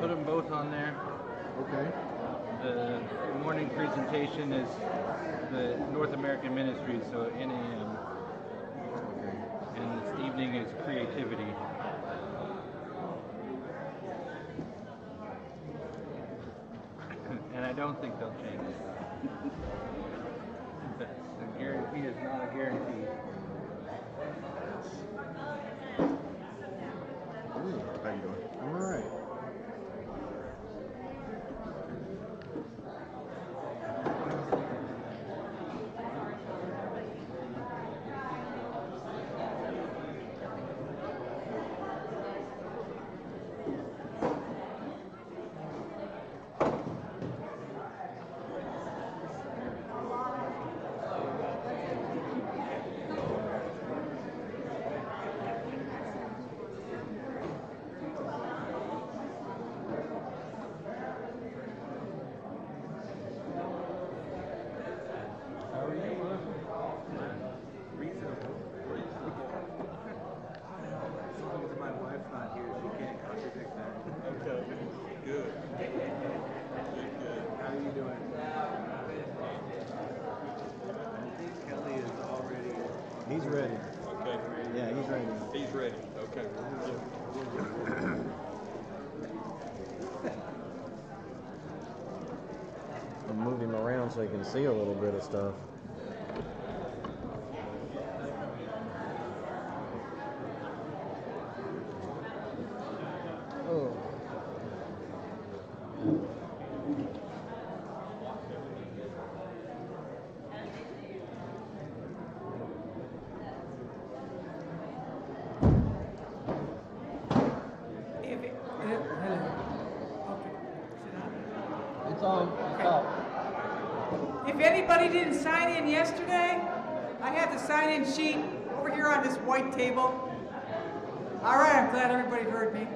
Put them both on there. Okay. The morning presentation is the North American Ministries, so NAM. Okay. And this evening is creativity. And I don't think they'll change it. The guarantee is not a guarantee. Ooh, how you doing? I'm all right. He's ready. Okay. Yeah, he's ready. He's ready. Okay. I'm moving him around so he can see a little bit of stuff. Oh. It's on. If anybody didn't sign in yesterday, I have the sign-in sheet over here on this white table. All right, I'm glad everybody heard me.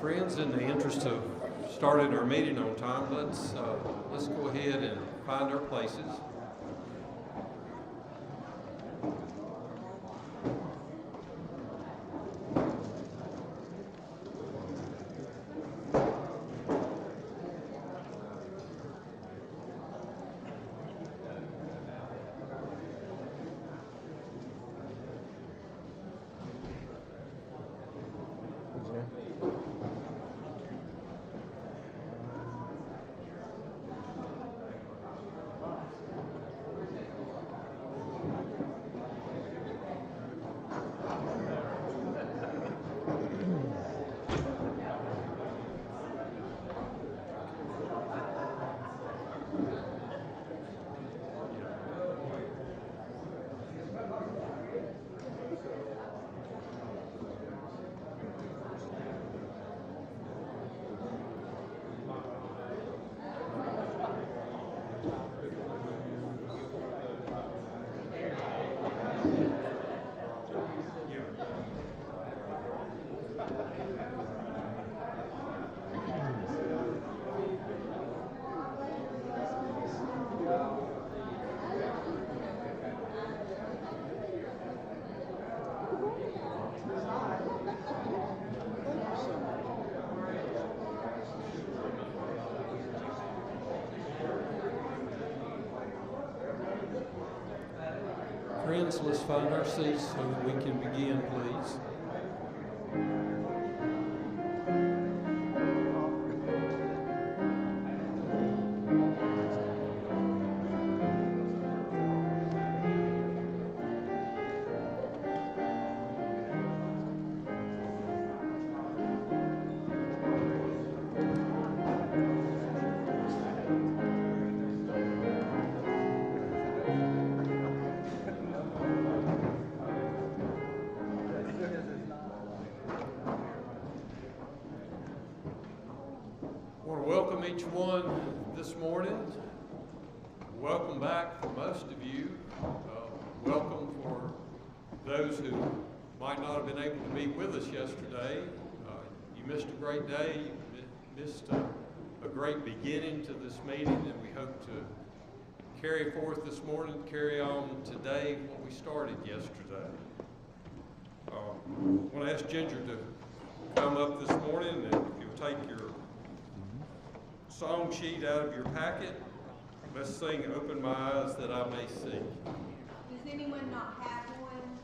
Friends, in the interest of starting our meeting on time, let's go ahead and find our places. friends, let's find our seats so that we can begin, please. I want to welcome each one this morning. Welcome back for most of you. Welcome for those who might not have been able to be with us yesterday. You missed a great day. You missed a great beginning to this meeting, and we hope to carry forth this morning, carry on today what we started yesterday. I want to ask Ginger to come up this morning, and you'll take your song sheet out of your packet. Let's sing "Open My Eyes That I May See." Does anyone not have one?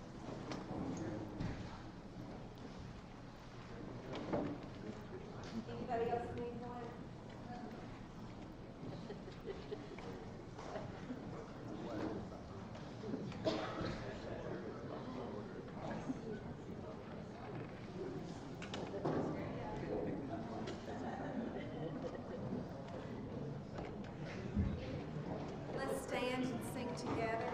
Anybody else need one? Let's stand and sing together.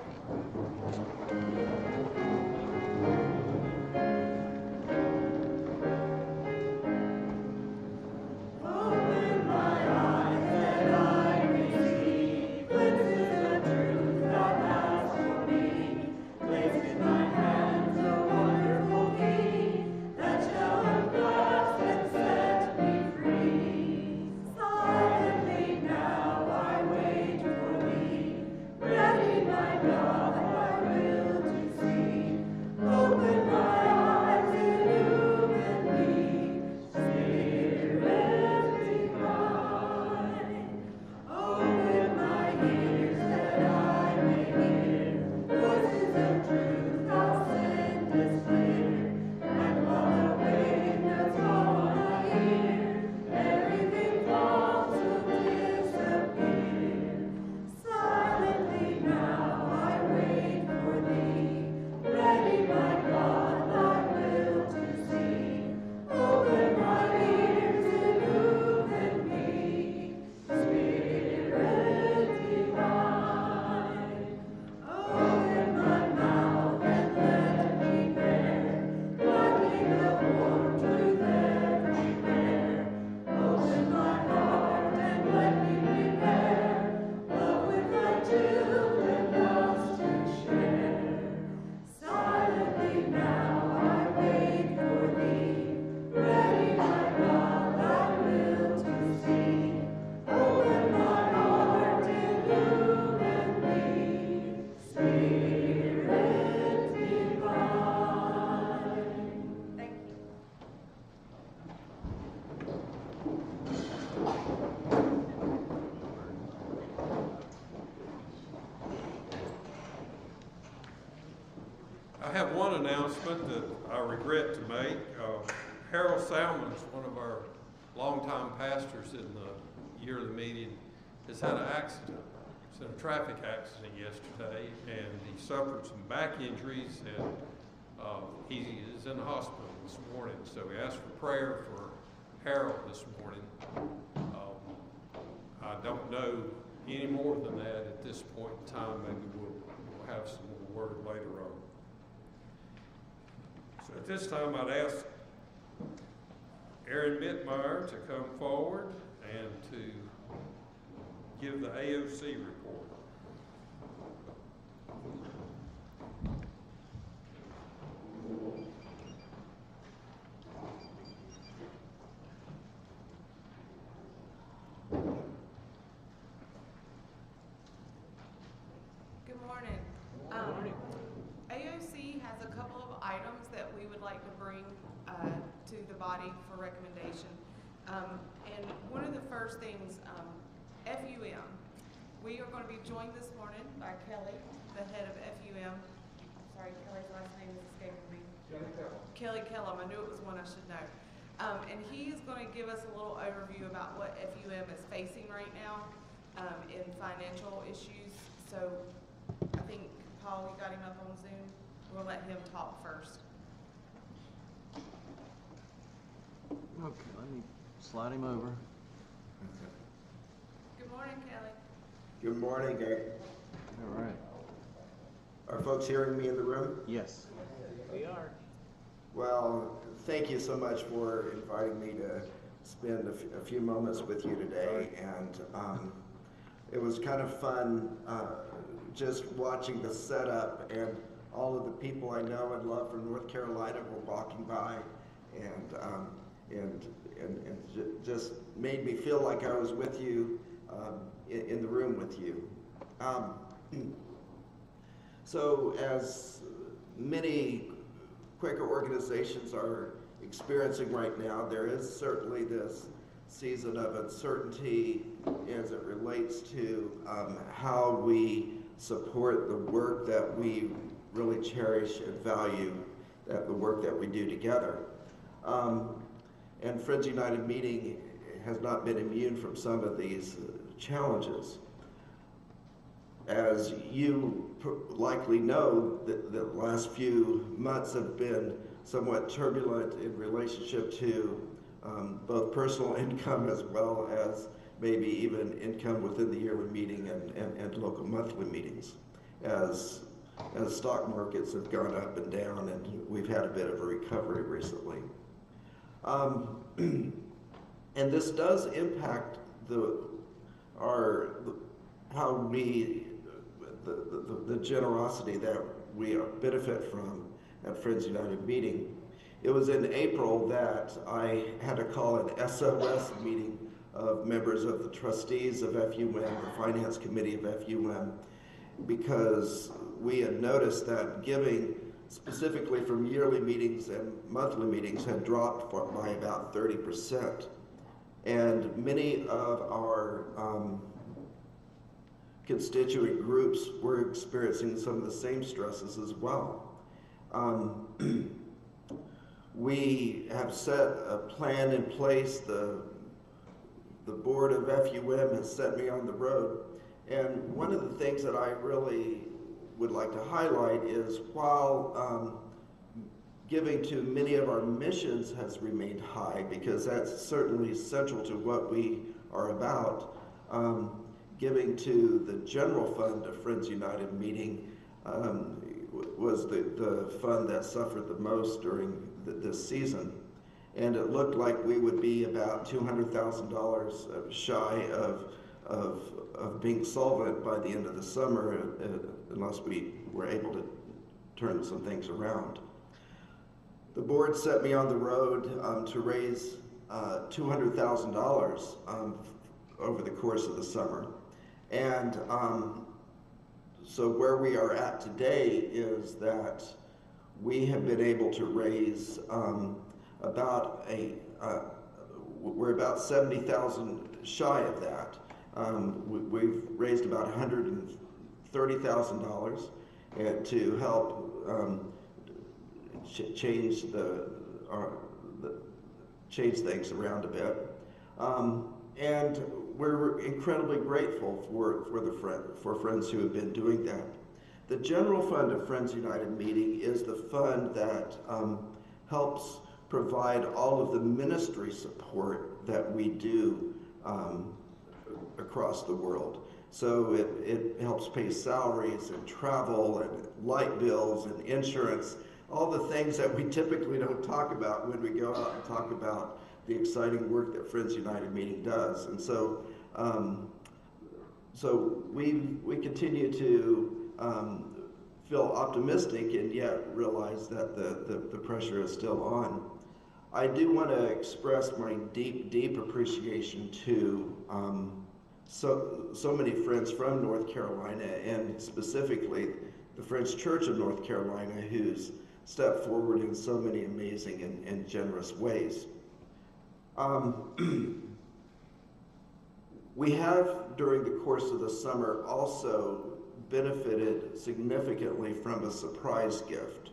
I have one announcement that I regret to make. Harold Salmons, one of our longtime pastors in the yearly meeting, has had an accident. He was in a traffic accident yesterday, and he suffered some back injuries, and he is in the hospital this morning. So we ask for prayer for Harold this morning. I don't know any more than that at this point in time. Maybe we'll have some more word later on. So at this time, I'd ask Aaron Mittmeyer to come forward and to give the AOC report. Good morning. AOC has a couple of items that we would like to bring to the body for recommendation. And one of the first things, FUM. We are going to be joined this morning by Kelly, the head of FUM, sorry, Kelly's last name is escaping me. Kelly Kellum, I knew it was one I should know. And he is going to give us a little overview about what FUM is facing right now in financial issues. So I think, Paul, you got him up on Zoom? We'll let him talk first. Okay, let me slide him over. Good morning, Kelly. Good morning. All right. Are folks hearing me in the room? Yes. We are. Well, thank you so much for inviting me to spend a few moments with you today. And it was kind of fun just watching the setup, and all of the people I know and love from North Carolina were walking by, and just made me feel like I was with you, in the room with you. So as many Quaker organizations are experiencing right now, there is certainly this season of uncertainty as it relates to how we support the work that we really cherish and value, that the work that we do together. And Friends United Meeting has not been immune from some of these challenges. As you likely know, the last few months have been somewhat turbulent in relationship to both personal income as well as maybe even income within the yearly meeting and local monthly meetings, as stock markets have gone up and down, and we've had a bit of a recovery recently. And this does impact the generosity that we benefit from at Friends United Meeting. It was in April that I had to call an SOS meeting of members of the trustees of FUM, the finance committee of FUM, because we had noticed that giving, specifically from yearly meetings and monthly meetings, had dropped by about 30%. And many of our constituent groups were experiencing some of the same stresses as well. We have set a plan in place. The board of FUM has set me on the road. And one of the things that I really would like to highlight is, while giving to many of our missions has remained high, because that's certainly central to what we are about, giving to the general fund of Friends United Meeting was the fund that suffered the most during this season. And it looked like we would be about $200,000 shy of being solvent by the end of the summer, unless we were able to turn some things around. The board set me on the road to raise $200,000 over the course of the summer. And so where we are at today is that we have been able to raise we're about 70,000 shy of that. We've raised about $130,000 to help change change things around a bit, and we're incredibly grateful for friends who have been doing that. The general fund of Friends United Meeting is the fund that helps provide all of the ministry support that we do across the world. So it helps pay salaries and travel and light bills and insurance, all the things that we typically don't talk about when we go out and talk about the exciting work that Friends United Meeting does. And so so we continue to feel optimistic and yet realize that the pressure is still on. I do want to express my deep appreciation to so many friends from North Carolina, and specifically the Friends Church of North Carolina, who's stepped forward in so many amazing and generous ways. We have, during the course of the summer, also benefited significantly from a surprise gift.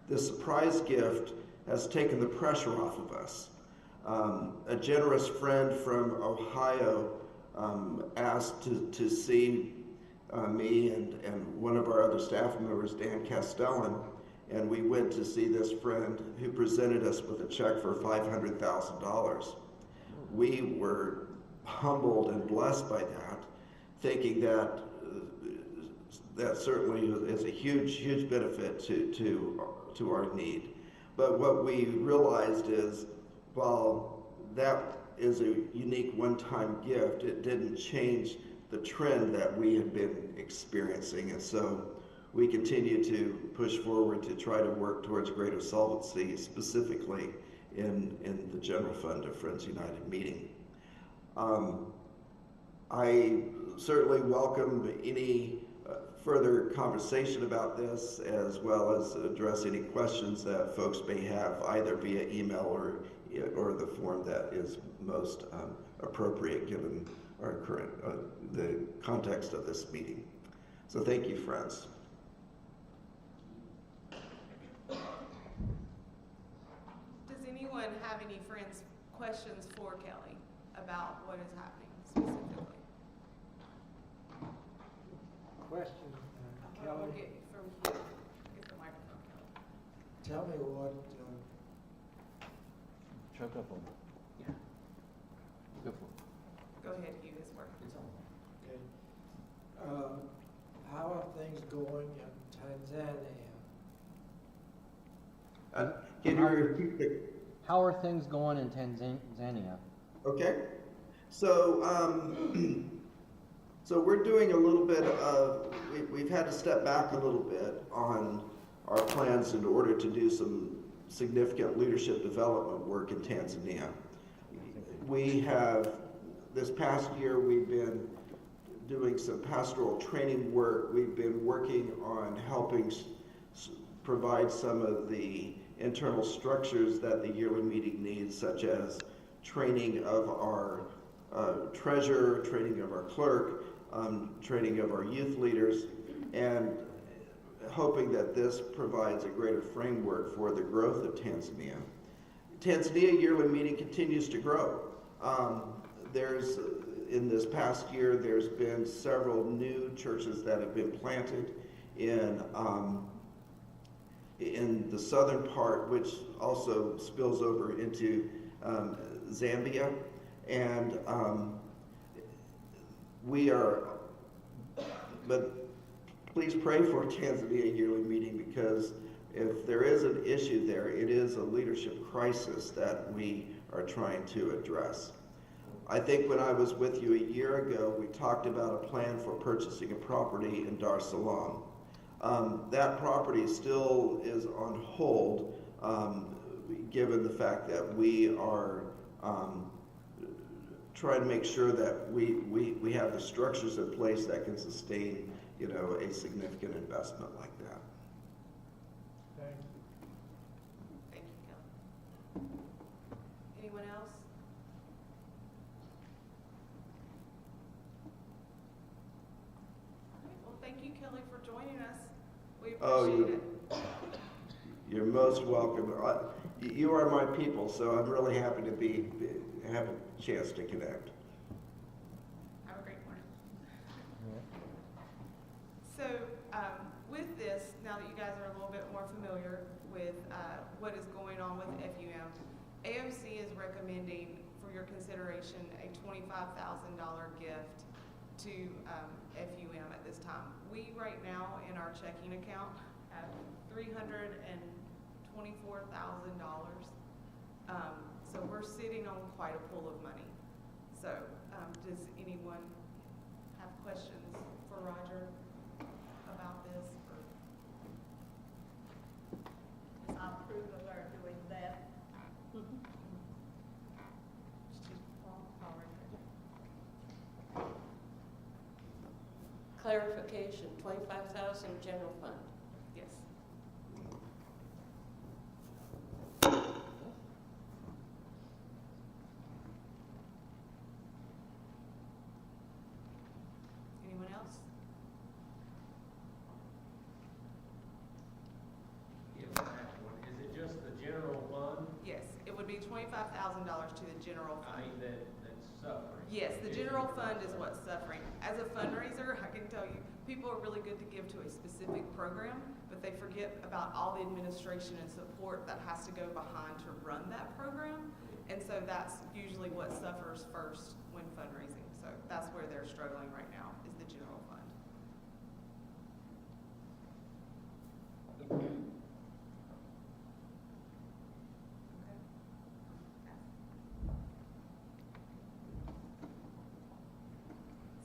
This surprise gift has taken the pressure off of us. A generous friend from Ohio asked to see me and one of our other staff members, Dan Castellan, and we went to see this friend who presented us with a check for $500,000. We were humbled and blessed by that, thinking that that certainly is a huge benefit to our need. But what we realized is, while that is a unique one-time gift, it didn't change the trend that we had been experiencing. And so we continue to push forward to try to work towards greater solvency, specifically in the general fund of Friends United meeting. I certainly welcome any further conversation about this, as well as address any questions that folks may have, either via email or the form that is most appropriate given our current the context of this meeting. So thank you, friends. Does anyone have any questions for Kelly about what is happening specifically? Question, We'll Kelly, get from Hugh. Get the microphone, Kelly. tell me what, Choke up on it. Yeah. Go for it. Go ahead, Hugh, it's working. okay, how are things going in Tanzania? Can you repeat the? How are things going in Tanzania? Okay, so so we're doing a little bit of, we've had to step back a little bit on our plans in order to do some significant leadership development work in Tanzania. We have, this past year, we've been doing some pastoral training work. We've been working on helping provide some of the internal structures that the yearly meeting needs, such as training of our treasurer, training of our clerk, training of our youth leaders, and hoping that this provides a greater framework for the growth of Tanzania. Tanzania yearly meeting continues to grow. In this past year, there's been several new churches that have been planted in the southern part, which also spills over into Zambia, and but please pray for Tanzania yearly meeting, because if there is an issue there, it is a leadership crisis that we are trying to address. I think when I was with you a year ago, we talked about a plan for purchasing a property in Dar es Salaam. That property still is on hold, given the fact that we are trying to make sure that we have the structures in place that can sustain, a significant investment like that. Thank you. Thank you, Kelly. Anyone else? All right, well, thank you, Kelly, for joining us. We appreciate it. You're most welcome. You are my people, so I'm really happy to have a chance to connect. Have a great morning. So, with this, now that you guys are a little bit more familiar with what is going on with FUM, AOC is recommending for your consideration a $25,000 gift to FUM at this time. We right now in our checking account have $324,000. So we're sitting on quite a pool of money. So does anyone have questions for Roger about this? I approve of our doing that. Clarification, 25,000 general fund. Yes. Anyone else? be $25,000 to the general fund. I mean, that's suffering. Yes, the general fund is what's suffering. As a fundraiser, I can tell you, people are really good to give to a specific program, but they forget about all the administration and support that has to go behind to run that program. And so that's usually what suffers first when fundraising. So that's where they're struggling right now, is the general fund. Okay.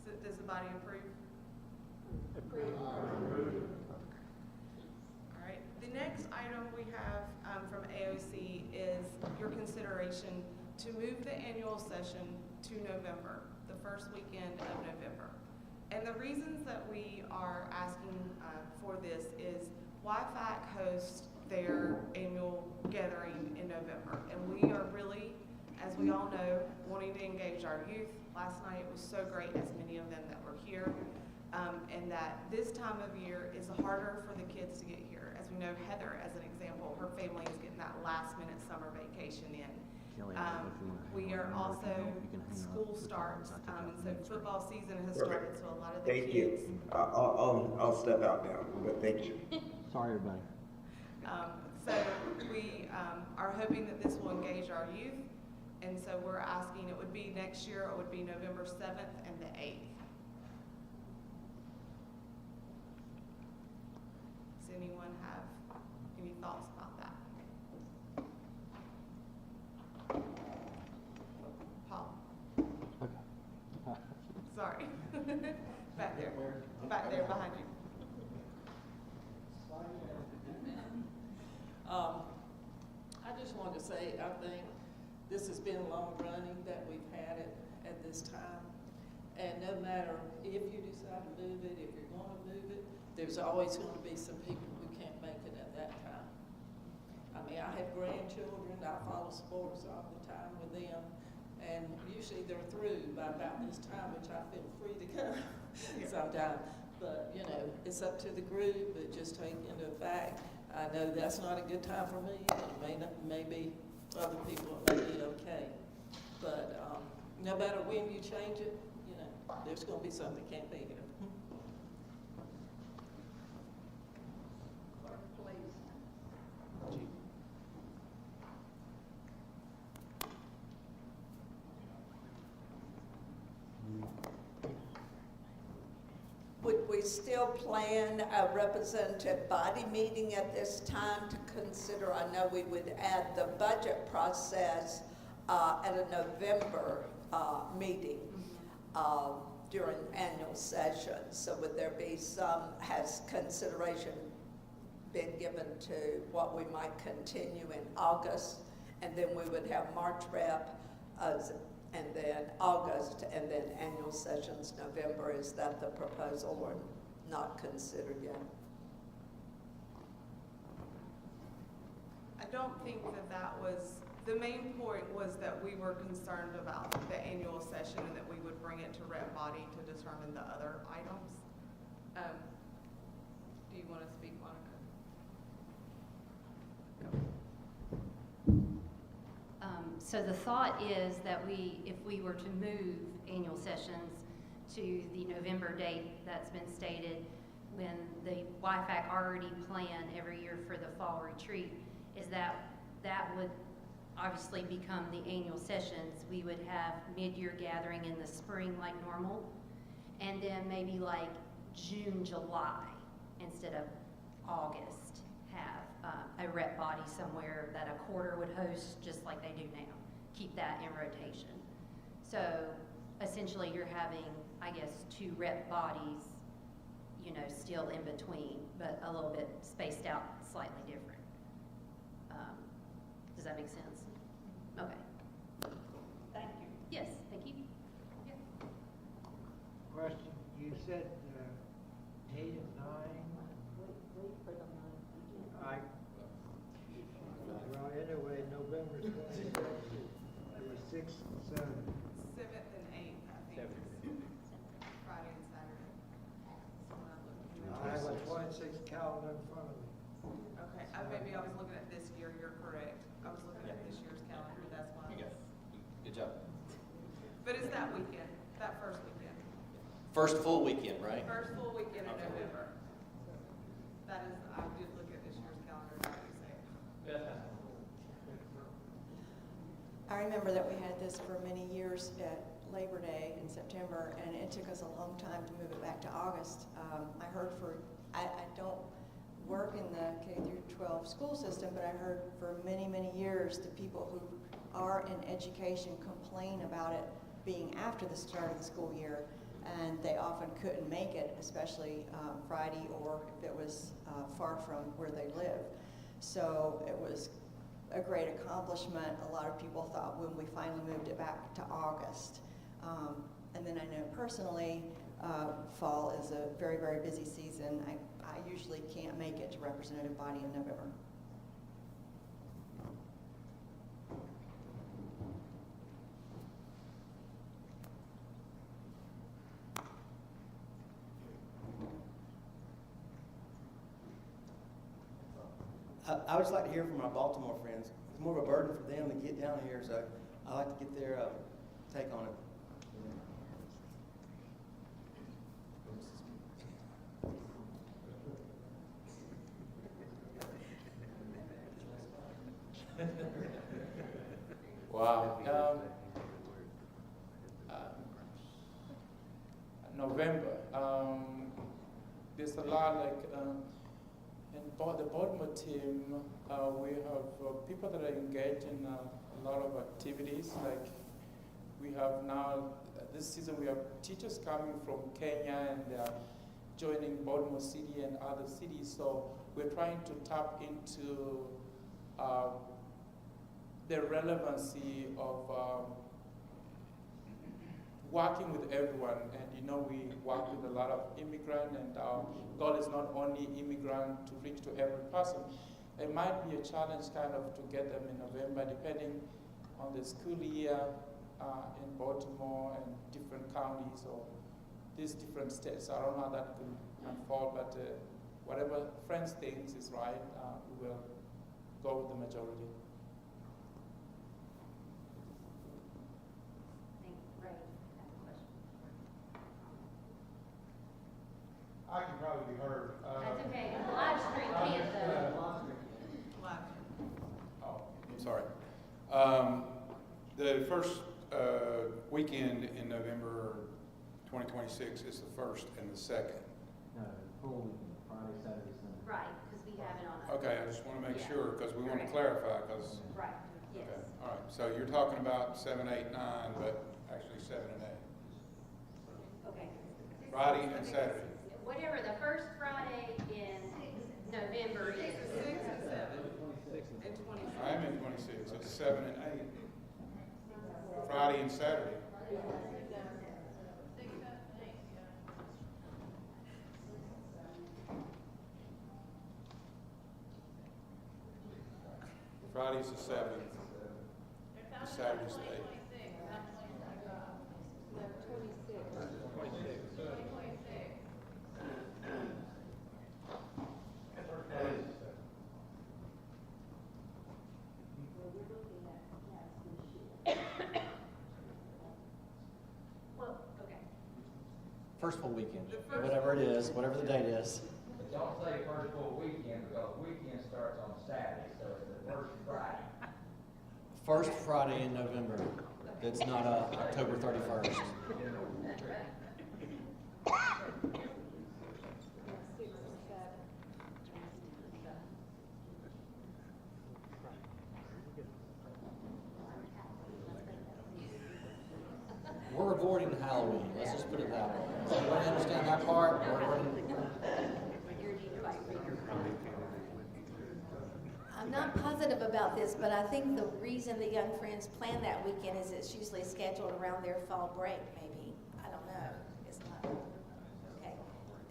So does the body approve? All right. The next item we have from AOC is your consideration to move the annual session to November, the first weekend of November. And the reasons that we are asking for this is YFAC hosts their annual gathering in November. And we are really, as we all know, wanting to engage our youth. Last night it was so great, as many of them that were here. And that this time of year is harder for the kids to get here. As we know, Heather, as an example, her family is getting that last minute summer vacation in. We are also, school starts, and so football season has started, so a lot of the Thank kids. you. I'll step out now, but thank you. Sorry, everybody. So we are hoping that this will engage our youth, and so we're asking, it would be next year, it would be November 7th and the 8th. Does anyone have any thoughts about that? Paul? Okay. Sorry. Back there behind you. I just wanted to say, I think this has been long running that we've had it at this time. And no matter if you decide to move it, if you're going to move it, there's always going to be some people who can't make it at that time. I mean, I have grandchildren, I follow sports all the time with them, and usually they're through by about this time, which I feel free to come sometimes. But, you know, it's up to the group, but just take into fact, I know that's not a good time for me, and it may not, maybe other people it may be okay. But no matter when you change it, you know, there's going to be some that can't be here. Clerk, please. Would we still plan a representative body meeting at this time to consider? I know we would add the budget process at a November meeting during annual session. So would there be has consideration been given to what we might continue in August? And then we would have March rep and then August, and then annual sessions November. Is that the proposal or not considered yet? I don't think that was, the main point was that we were concerned about the annual session and that we would bring it to rep body to determine the other items. Do you want to speak, Monica? Go. So the thought is that if we were to move annual sessions to the November date that's been stated, when the YFAC already plan every year for the fall retreat, is that would obviously become the annual sessions. We would have mid-year gathering in the spring like normal, and then maybe like June, July, instead of August, have a rep body somewhere that a quarter would host, just like they do now. Keep that in rotation. So essentially you're having, I guess, two rep bodies, you know, still in between, but a little bit spaced out slightly different. Does that make sense? Okay. Thank you. Yes, thank you. Yeah. Question, you said 8 and 9? Well, anyway, November 22nd, there were 6 and 7. 7th and 8th, I think. Friday and Saturday. So when I look- I have a 26 calendar in front of me. Okay, maybe I was looking at this year, you're correct. I was looking at this year's calendar. that weekend, that first weekend. First full weekend, right? First full weekend in Okay. November. That is, I did look at this year's calendar, now that you say it. I remember that we had this for many years at Labor Day in September, and it took us a long time to move it back to August. I don't work in the K through 12 school system, but I heard for many, many years the people who are in education complain about it being after the start of the school year, and they often couldn't make it, especially Friday or if it was far from where they live. So it was a great accomplishment. A lot of people thought when we finally moved it back to August. And then I know personally, fall is a very, very busy season. I usually can't make it to representative body in November. I would just like to hear from my Baltimore friends. It's more of a burden for them to get down here, so I like to get their take on it. Wow. November. There's a lot like in the Baltimore team. We have people that are engaged in a lot of activities. Like we have now this season, we have teachers coming from Kenya and they are joining Baltimore City and other cities. So we're trying to tap into the relevancy of working with everyone. And we work with a lot of immigrants, and our goal is not only immigrant to reach to every person. It might be a challenge kind of to get them in November, depending on the school year in Baltimore and different counties or these different states. I don't know how that could unfold, but whatever Friends thinks is right, we will go with the majority. I can probably be heard. That's okay. Live stream can't though. Oh, I'm sorry. The first weekend in November 2026 is the first and the second. No, full weekend, Friday, Saturday, Sunday. Right, because we have it on. Okay, I just want to make Yeah. sure, because we want to Correct. clarify, because. Right, yes. Okay, all right, so you're talking about 7, 8, 9, but actually 7 and 8. Okay. Friday and Saturday. Whatever the first Friday in November is. 6 and 7 and 26. I am in 26, it's 7 and 8. Friday and Saturday. Friday's the 7th, Saturday's the 8th. Well, okay. First full weekend, whatever it is, whatever the date is. But don't say first full weekend, because the weekend starts on Saturday, so it's the first Friday. First Friday in November. That's not October 31st. We're avoiding Halloween. Let's just put it that way. Does everybody understand that part? I'm not positive about this, but I think the reason the Young Friends plan that weekend is it's usually scheduled around their fall break, maybe. I don't know. It's not. Okay.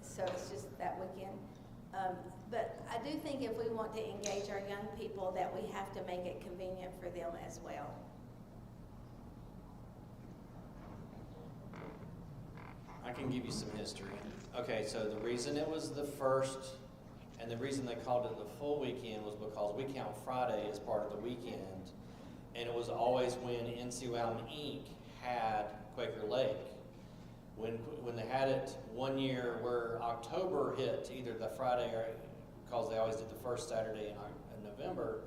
So it's just that weekend. But I do think if we want to engage our young people that we have to make it convenient for them as well. I can give you some history. Okay, so the reason it was the first and the reason they called it the full weekend was because we count Friday as part of the weekend. And it was always when NCUALM Inc. had Quaker Lake. When they had it one year where October hit either the Friday or, because they always did the first Saturday in November,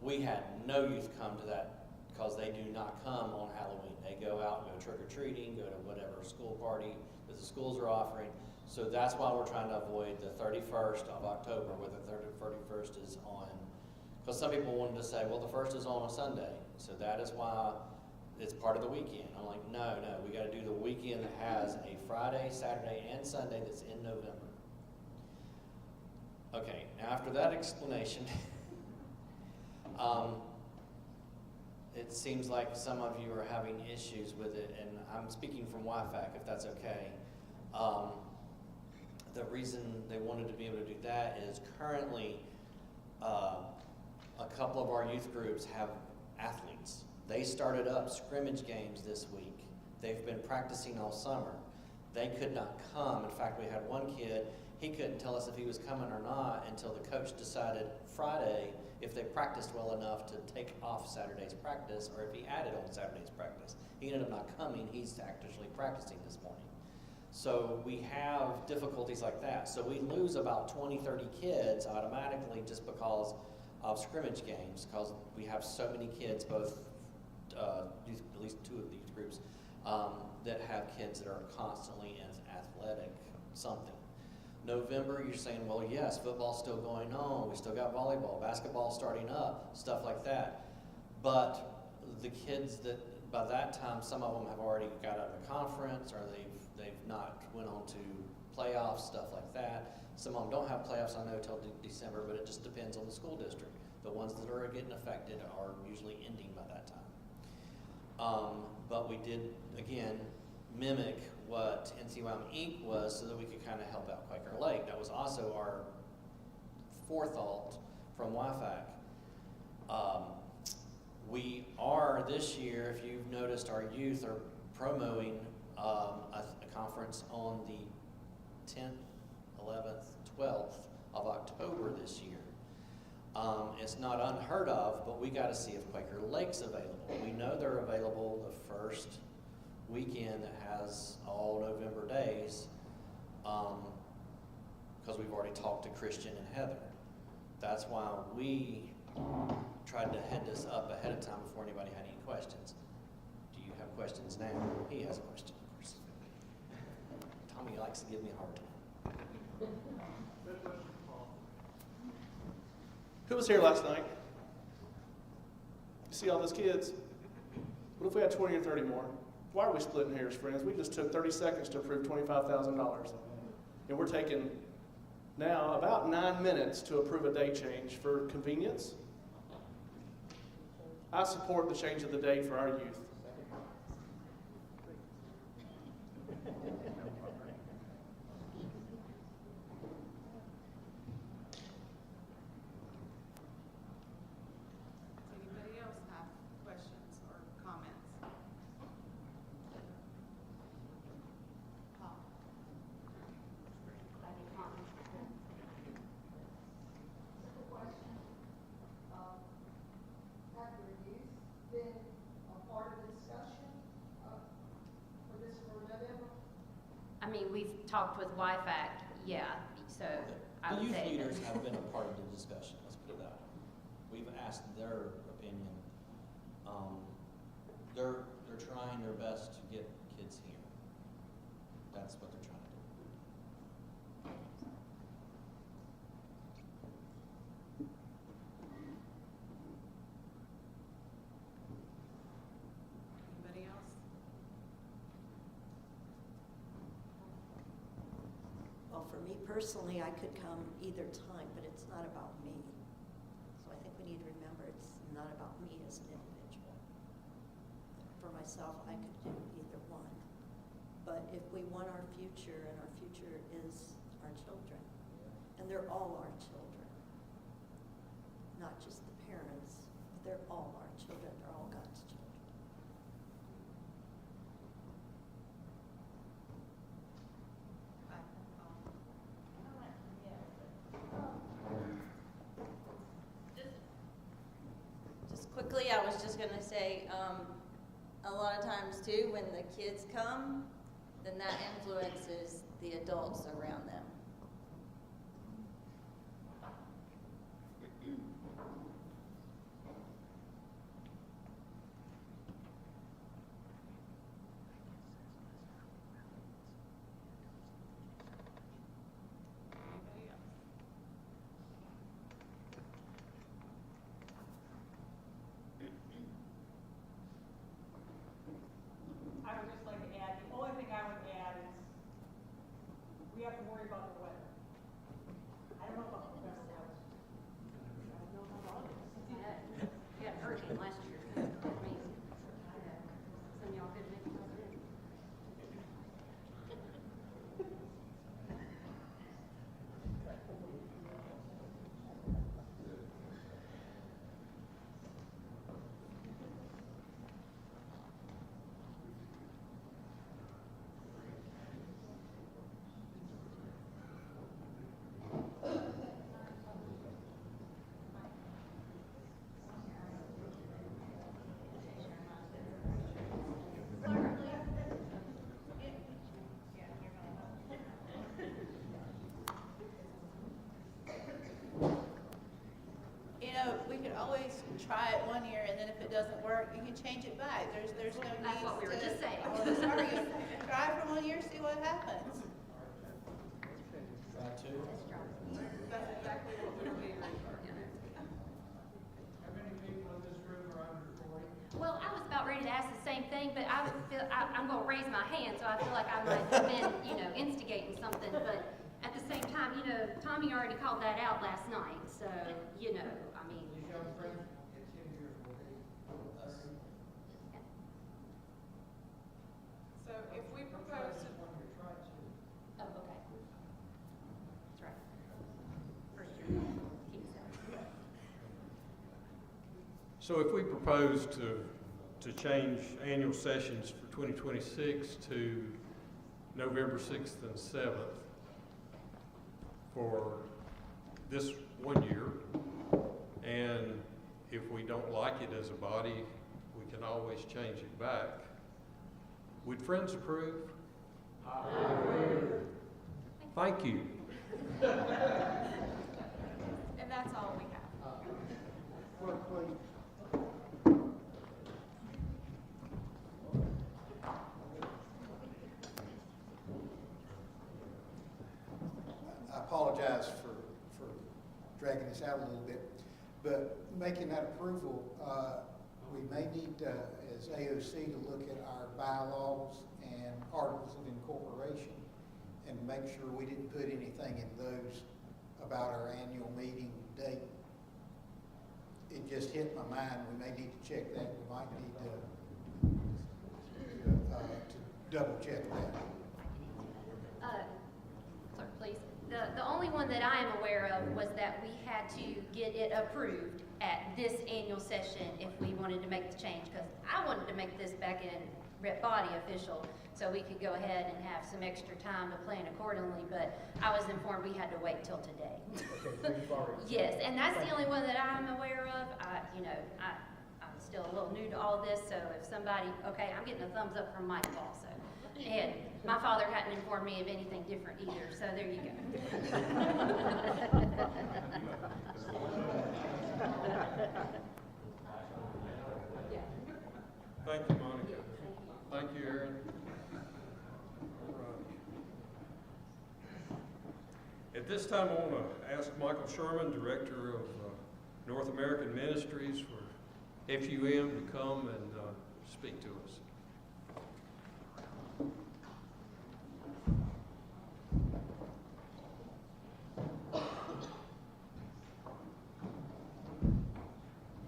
we had no youth come to that because they do not come on Halloween. They go out and go trick-or-treating, go to whatever school party that the schools are offering. So that's why we're trying to avoid the 31st of October, where the 31st is on, because some people wanted to say, well, the 1st is on a Sunday. So that is why it's part of the weekend. I'm like, no, we got to do the weekend that has a Friday, Saturday, and Sunday that's in November. Okay, now after that explanation, it seems like some of you are having issues with it, and I'm speaking from YFAC, if that's okay. The reason they wanted to be able to do that is currently a couple of our youth groups have athletes. They started up scrimmage games this week. They've been practicing all summer. They could not come. In fact, we had one kid, he couldn't tell us if he was coming or not until the coach decided Friday if they practiced well enough to take off Saturday's practice or if he added on Saturday's practice. He ended up not coming. He's actually practicing this morning. So we have difficulties like that. So we lose about 20, 30 kids automatically just because of scrimmage games, because we have so many kids, both youth, at least two of these groups, that have kids that are constantly in athletic something. November, you're saying, well, yes, football's still going on. We still got volleyball, basketball starting up, stuff like that. But the kids that, by that time, some of them have already got out of the conference, or they've not went on to playoffs, stuff like that. Some of them don't have playoffs, I know, till December, but it just depends on the school district. The ones that are getting affected are usually ending by that time. But we did, again, mimic what NCYM Inc. was so that we could kind of help out Quaker Lake. That was also our forethought from YFAC. We are this year, if you've noticed, our youth are promoting a conference on the 10th, 11th, 12th of October this year. It's not unheard of, but we got to see if Quaker Lake's available. We know they're available the first weekend that has all November days, because we've already talked to Christian and Heather. That's why we tried to head this up ahead of time before anybody had any questions. Do you have questions now? He has a question, of course. Tommy likes to give me a hard time. Who was here last night? You see all those kids? What if we had 20 or 30 more? Why are we splitting hairs, friends? We just took 30 seconds to approve $25,000. And we're taking now about 9 minutes to approve a date change for convenience. I support the change of the date for our youth. Anybody else have questions or comments? Paul? Simple question. Have your youth been a part of the discussion for this for November? I mean, we've talked with YFAC, yeah, so I The would youth say leaders that. have been a part of the discussion, let's put it that way. We've asked their opinion. They're trying their best to get kids here. That's what they're trying to do. Anybody else? Well, for me personally, I could come either time, but it's not about me. So I think we need to remember it's not about me as an individual. For myself, I could do either one. But if we want our future, and our future is our children, and they're all our children, not just the parents, but they're all our children, they're all God's children. Just quickly, I was just going to say, a lot of times too, when the kids come, then that influences the adults around them. I would just like to add, the only thing I would add is we have to worry about the weather. I don't know about the weather. I don't know about August. We had a hurricane last year. I mean, some of y'all could make it. You know, we could always try it one year, and then if it doesn't work, you can change it back. There's no need That's what we were just saying. Try for 1 year, see what happens. Try two. That's exactly what we were doing. How many people in this room are under 40? Well, I was about ready to ask the same thing, but I'm going to raise my hand, so I feel like I might have been, instigating something. But at the same time, Tommy already called that out last night, so, I mean. These young friends at 10 years will be. So if we propose to, When you're trying to. Oh, okay. That's right. First year. Keep it separate. So if we propose to change annual sessions for 2026 to November 6th and 7th for this 1 year, and if we don't like it as a body, we can always change it back. Would friends approve? Thank you. and that's all we have. Clerk, please. I apologize for dragging this out a little bit, but making that approval, we may need, as AOC, to look at our bylaws and articles of incorporation and make sure we didn't put anything in those about our annual meeting date. It just hit my mind. We may need to check that. We might need to double check that. Clerk, please. The only one that I am aware of was that we had to get it approved at this annual session if we wanted to make the change, because I wanted to make this back in body official so we could go ahead and have some extra time to plan accordingly, but I was informed we had to wait till today. Okay, so you've already. Yes, and that's the only one that I'm aware of. I'm still a little new to all this, so if somebody, okay, I'm getting a thumbs up from Mike also. And my father hadn't informed me of anything different either, so there you go. Thank you, Monica. Thank you, Aaron. All right. At this time, I want to ask Michael Sherman, Director of North American Ministries for FUM, to come and speak to us.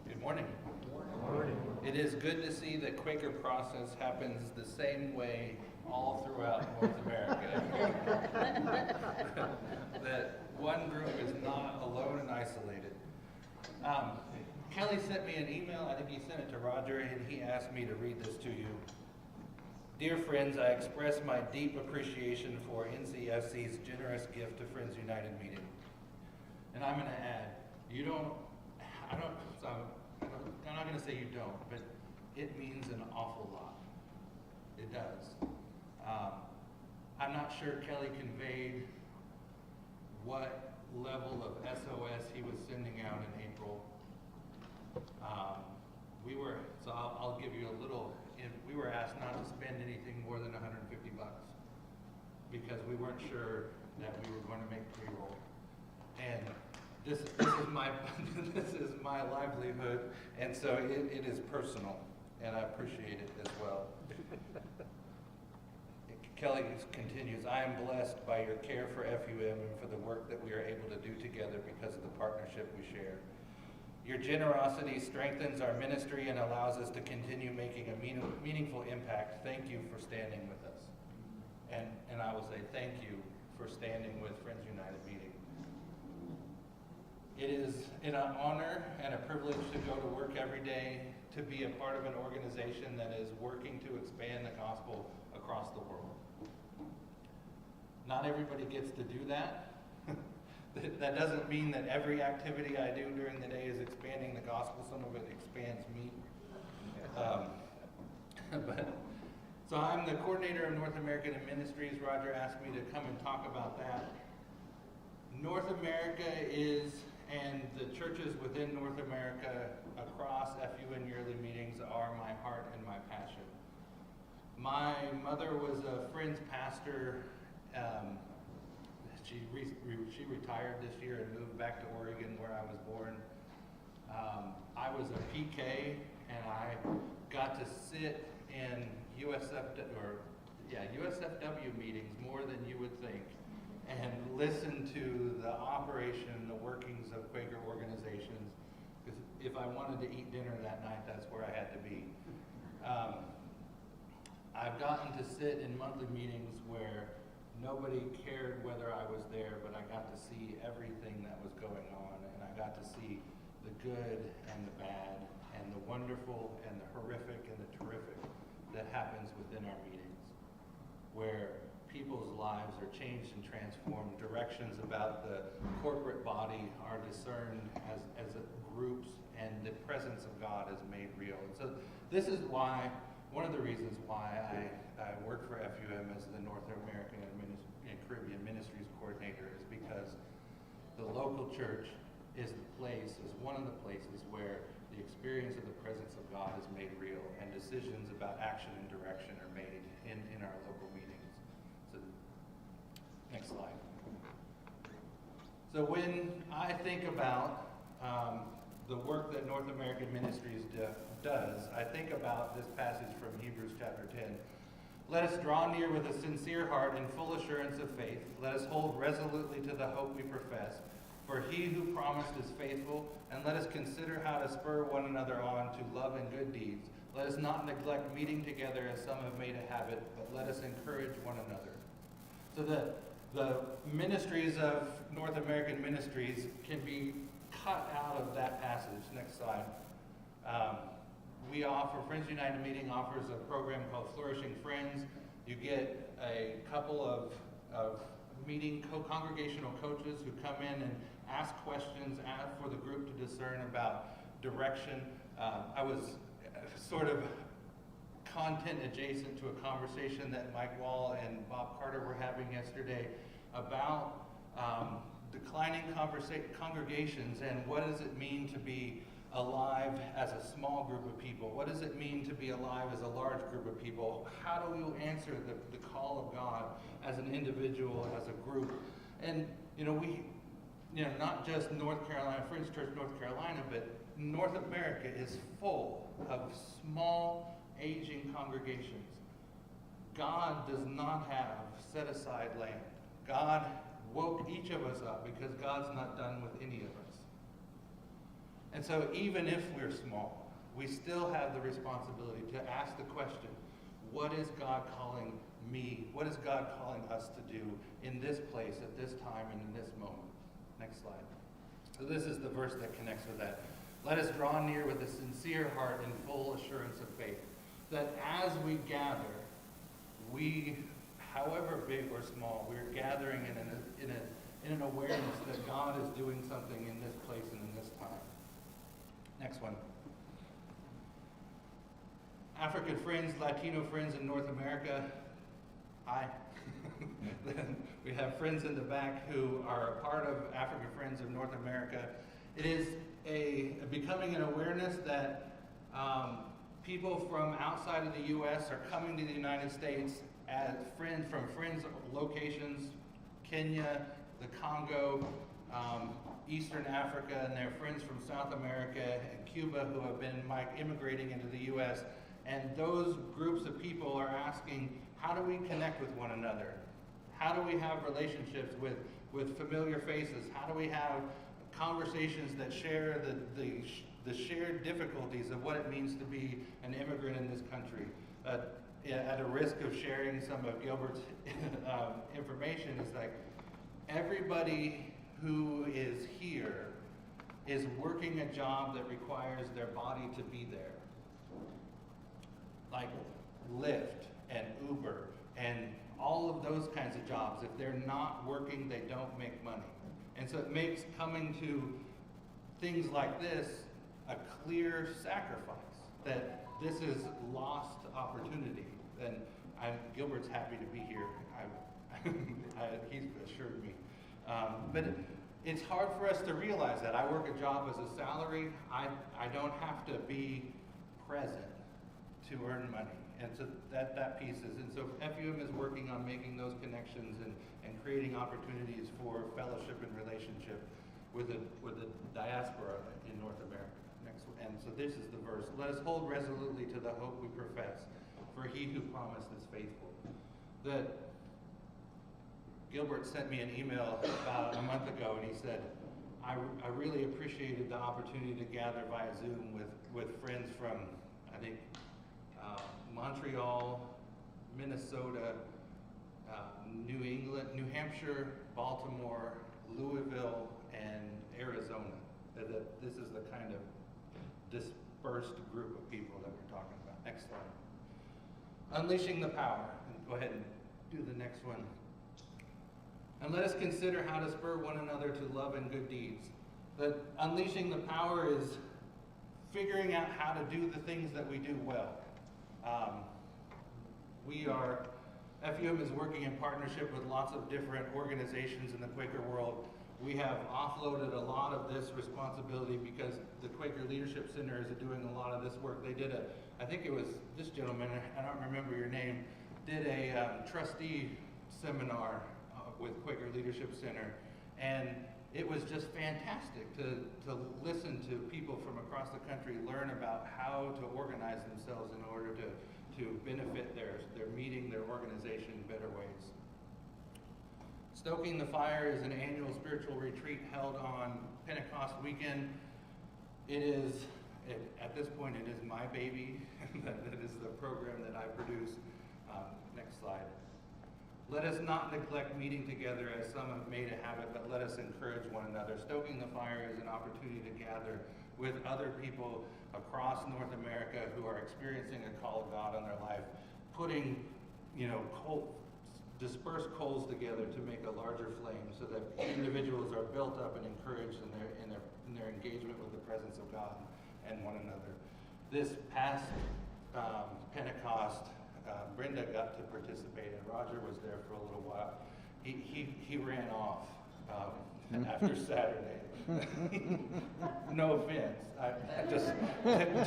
Good morning. It is good to see the Quaker process happens the same way all throughout North America. That one group is not alone and isolated. Kelly sent me an email, I think he sent it to Roger, and he asked me to read this to you. Dear friends, I express my deep appreciation for NCFC's generous gift to Friends United meeting. And I'm going to add, I'm not going to say you don't, but it means an awful lot. It does. I'm not sure Kelly conveyed what level of SOS he was sending out in April. I'll give you a little, we were asked not to spend anything more than $150 because we weren't sure that we were going to make payroll. And this is my this is my livelihood, and so it is personal, and I appreciate it as well. Kelly continues, I am blessed by your care for FUM and for the work that we are able to do together because of the partnership we share. Your generosity strengthens our ministry and allows us to continue making a meaningful impact. Thank you for standing with us. And I will say thank you for standing with Friends United Meeting. It is an honor and a privilege to go to work every day, to be a part of an organization that is working to expand the gospel across the world. Not everybody gets to do that. That doesn't mean that every activity I do during the day is expanding the gospel. Some of it expands me. So I'm the coordinator of North American Ministries. Roger asked me to come and talk about that. North America is, and the churches within North America across FUN yearly meetings are my heart and my passion. My mother was a Friends pastor. She retired this year and moved back to Oregon where I was born. I was a PK and I got to sit in USFW meetings more than you would think and listen to the operation, the workings of Quaker organizations. Because if I wanted to eat dinner that night, that's where I had to be. I've gotten to sit in monthly meetings where nobody cared whether I was there, but I got to see everything that was going on, and I got to see the good and the bad, and the wonderful and the horrific and the terrific that happens within our meetings, where people's lives are changed and transformed, directions about the corporate body are discerned as groups, and the presence of God is made real. And so this is why, one of the reasons why I work for FUM as the North American and Caribbean Ministries Coordinator is because the local church is one of the places where the experience of the presence of God is made real and decisions about action and direction are made in our local meetings. So, next slide. So when I think about the work that North American Ministries does, I think about this passage from Hebrews chapter 10. Let us draw near with a sincere heart and full assurance of faith. Let us hold resolutely to the hope we profess. For he who promised is faithful, and let us consider how to spur one another on to love and good deeds. Let us not neglect meeting together as some have made a habit, but let us encourage one another. So the ministries of North American Ministries can be cut out of that passage. Next slide. Friends United Meeting offers a program called Flourishing Friends. You get a couple of congregational coaches who come in and ask questions for the group to discern about direction. I was sort of content adjacent to a conversation that Mike Wall and Bob Carter were having yesterday about declining congregations and what does it mean to be alive as a small group of people? What does it mean to be alive as a large group of people? How do you answer the call of God as an individual, as a group? And not just North Carolina, Friends Church North Carolina, but North America is full of small, aging congregations. God does not have set aside land. God woke each of us up because God's not done with any of us. And so even if we're small, we still have the responsibility to ask the question, what is God calling me? What is God calling us to do in this place, at this time, and in this moment? Next slide. So this is the verse that connects with that. Let us draw near with a sincere heart and full assurance of faith, that as we gather, however big or small, we're gathering in an awareness that God is doing something in this place and in this time. Next one. African friends, Latino friends in North America, hi. We have friends in the back who are a part of African Friends of North America. It is becoming an awareness that people from outside of the U.S. are coming to the United States as friends from friends locations, Kenya, the Congo, Eastern Africa, and their friends from South America and Cuba who have been immigrating into the U.S. And those groups of people are asking, how do we connect with one another? How do we have relationships with familiar faces? How do we have conversations that share the shared difficulties of what it means to be an immigrant in this country? At a risk of sharing some of Gilbert's information, is like everybody who is here is working a job that requires their body to be there. Like Lyft and Uber and all of those kinds of jobs. If they're not working, they don't make money. And so it makes coming to things like this a clear sacrifice, that this is lost opportunity. And Gilbert's happy to be here. He's assured me. But it's hard for us to realize that. I work a job as a salary. I don't have to be present to earn money. And so that piece is, and so FUM is working on making those connections and creating opportunities for fellowship and relationship with the diaspora in North America. And so this is the verse. Let us hold resolutely to the hope we profess, for he who promised is faithful. That Gilbert sent me an email about a month ago, and he said, I really appreciated the opportunity to gather via Zoom with friends from, I think, Montreal, Minnesota, New England, New Hampshire, Baltimore, Louisville, and Arizona. That this is the kind of dispersed group of people that we're talking about. Next slide. Unleashing the power. Go ahead and do the next one. And let us consider how to spur one another to love and good deeds. That unleashing the power is figuring out how to do the things that we do well. FUM is working in partnership with lots of different organizations in the Quaker world. We have offloaded a lot of this responsibility because the Quaker Leadership Center is doing a lot of this work. They did I think it was this gentleman, I don't remember your name, did a trustee seminar with Quaker Leadership Center. And it was just fantastic to listen to people from across the country learn about how to organize themselves in order to benefit their meeting, their organization in better ways. Stoking the Fire is an annual spiritual retreat held on Pentecost weekend. At this point, it is my baby. That is the program that I produce. Next slide. Let us not neglect meeting together as some have made a habit, but let us encourage one another. Stoking the Fire is an opportunity to gather with other people across North America who are experiencing a call of God on their life, putting, dispersed coals together to make a larger flame so that individuals are built up and encouraged in their engagement with the presence of God and one another. This past Pentecost, Brenda got to participate, and Roger was there for a little while. He ran off after Saturday. No offense, I just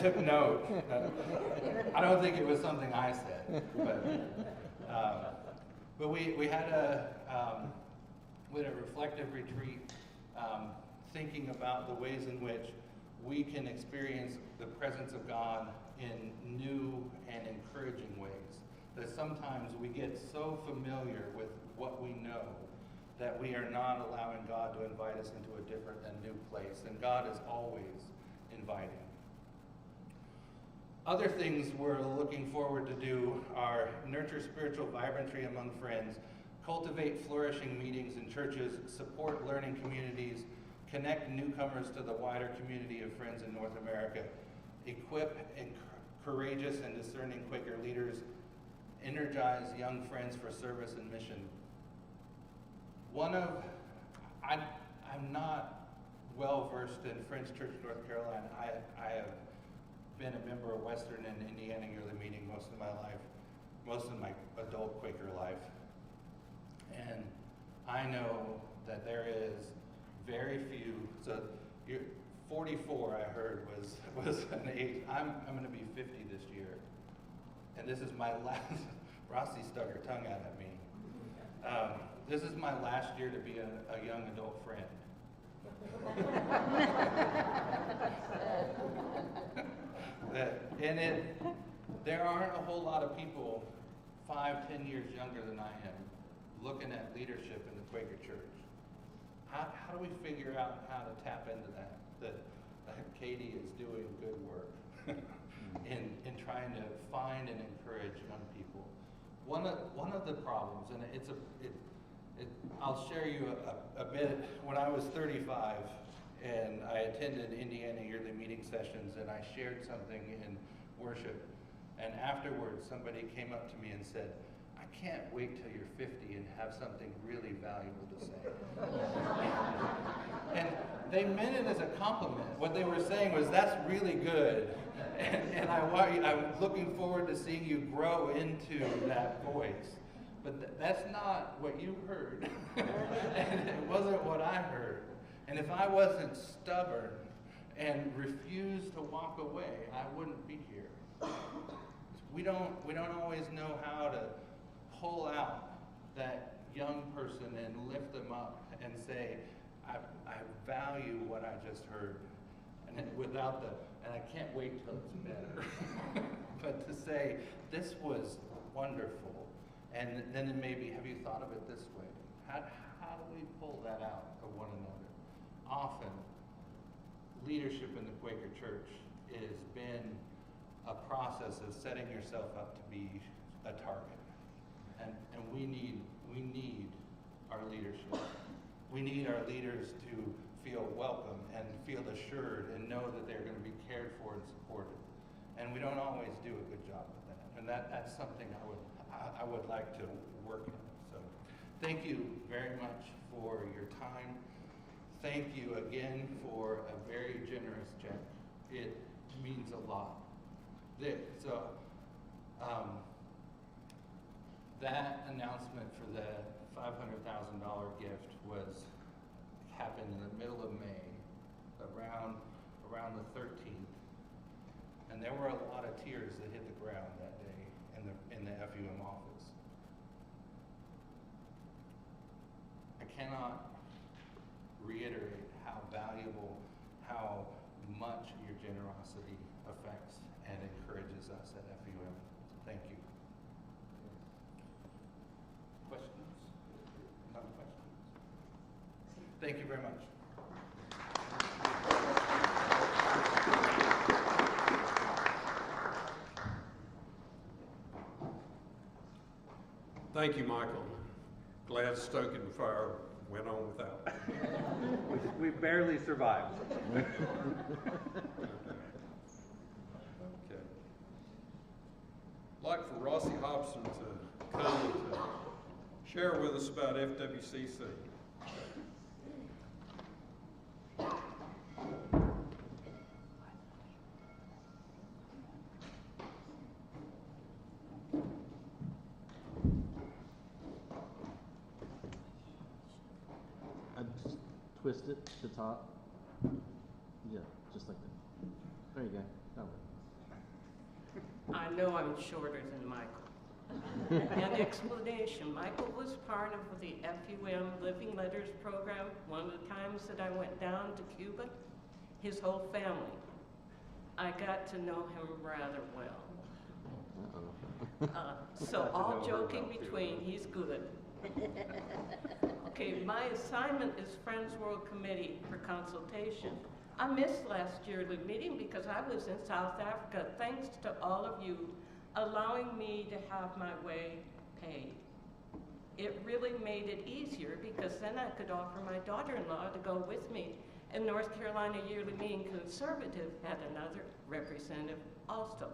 took note. I don't think it was something I said, but we had a reflective retreat, thinking about the ways in which we can experience the presence of God in new and encouraging ways. That sometimes we get so familiar with what we know that we are not allowing God to invite us into a different and new place. And God is always inviting. Other things we're looking forward to do are nurture spiritual vibrancy among friends, cultivate flourishing meetings in churches, support learning communities, connect newcomers to the wider community of friends in North America, equip courageous and discerning Quaker leaders, energize young friends for service and mission. I'm not well versed in Friends Church North Carolina. I have been a member of Western and Indiana Yearly Meeting most of my life, most of my adult Quaker life. And I know that there is very few, so 44 I heard was an age. I'm going to be 50 this year. And this is my last, Rossi stuck her tongue out at me. This is my last year to be a young adult friend. There aren't a whole lot of people 5-10 years younger than I am looking at leadership in the Quaker Church. How do we figure out how to tap into that? That Katie is doing good work in trying to find and encourage young people. One of the problems, and I'll share you a bit. When I was 35 and I attended Indiana Yearly Meeting sessions and I shared something in worship, and afterwards somebody came up to me and said, "I can't wait till you're 50 and have something really valuable to say." And they meant it as a compliment. What they were saying was, "That's really good, and I'm looking forward to seeing you grow into that voice." But that's not what you heard, and it wasn't what I heard. And if I wasn't stubborn and refused to walk away, I wouldn't be here. We don't always know how to pull out that young person and lift them up and say, I value what I just heard. And I can't wait till it's better. But to say, this was wonderful. And then maybe, have you thought of it this way? How do we pull that out of one another? Often, leadership in the Quaker Church has been a process of setting yourself up to be a target. And we need our leadership. We need our leaders to feel welcome and feel assured and know that they're going to be cared for and supported. And we don't always do a good job with that. And that's something I would like to work on. So thank you very much for your time. Thank you again for a very generous check. It means a lot. That announcement for the $500,000 gift happened in the middle of May, around the 13th, and there were a lot of tears that hit the ground that day in the FUM office. I cannot reiterate how valuable, how much your generosity affects and encourages us at FUM. So thank you. Questions? Not questions. Thank you very much. Thank you, Michael. Glad stoking the fire went on without. We barely survived. Okay. I'd like for Rossi Hobson to come to share with us about FWCC. I just twist it to top. Yeah, just like that. There you go. That works. I know I'm shorter than Michael. An explanation, Michael was part of the FUM Living Letters program. One of the times that I went down to Cuba, his whole family. I got to know him rather well. So all joking between, he's good. Okay, my assignment is Friends World Committee for consultation. I missed last yearly meeting because I was in South Africa. Thanks to all of you allowing me to have my way paid. It really made it easier because then I could offer my daughter-in-law to go with me. And North Carolina Yearly Meeting Conservative had another representative also.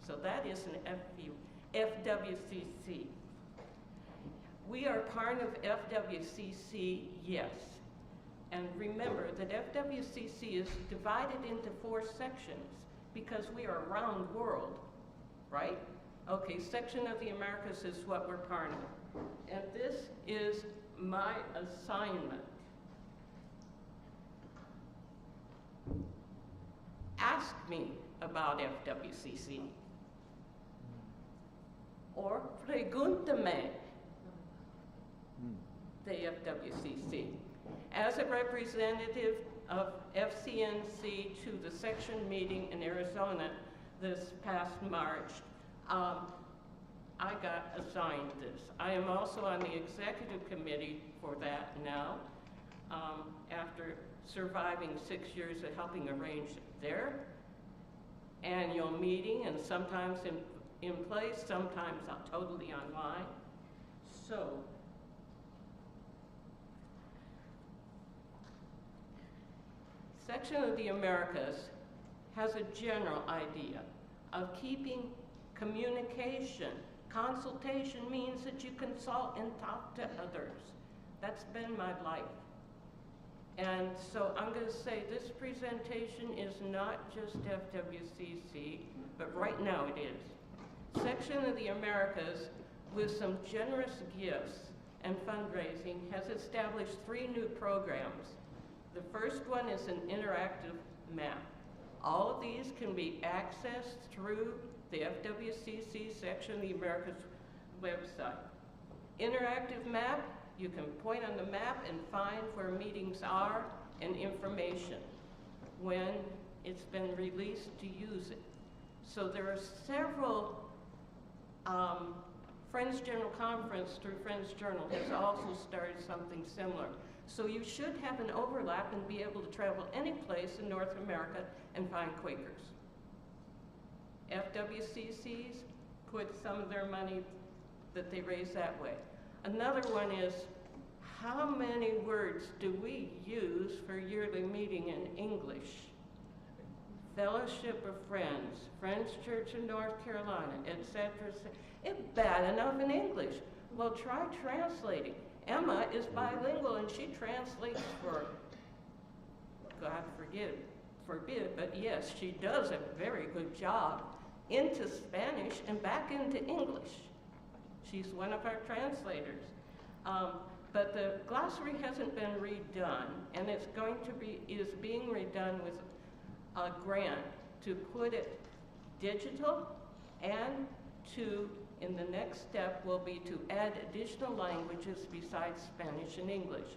So that is an FWCC. We are part of FWCC, yes. And remember that FWCC is divided into 4 sections. because we are a round world, right? Okay, section of the Americas is what we're part of. And this is my assignment. Ask me about FWCC. Or pregúntame the FWCC. As a representative of FCNC to the section meeting in Arizona this past March, I got assigned this. I am also on the executive committee for that now, after surviving 6 years of helping arrange their annual meeting, and sometimes in place, sometimes totally online. So, Section of the Americas has a general idea of keeping communication. Consultation means that you consult and talk to others. That's been my life. And so I'm going to say this presentation is not just FWCC, but right now it is. Section of the Americas, with some generous gifts and fundraising, has established 3 new programs. The first one is an interactive map. All of these can be accessed through the FWCC section of the Americas website. Interactive map, you can point on the map and find where meetings are and information when it's been released to use it. So there are several, Friends General Conference through Friends Journal has also started something similar. So you should have an overlap and be able to travel any place in North America and find Quakers. FWCCs put some of their money that they raise that way. Another one is, how many words do we use for yearly meeting in English? Fellowship of Friends, Friends Church in North Carolina, etc. It's bad enough in English. Well, try translating. Emma is bilingual and she translates for, God forbid, but yes, she does a very good job into Spanish and back into English. She's one of our translators. But the glossary hasn't been redone, and it's going to be, is being redone with a grant to put it digital, and to, in the next step, will be to add additional languages besides Spanish and English,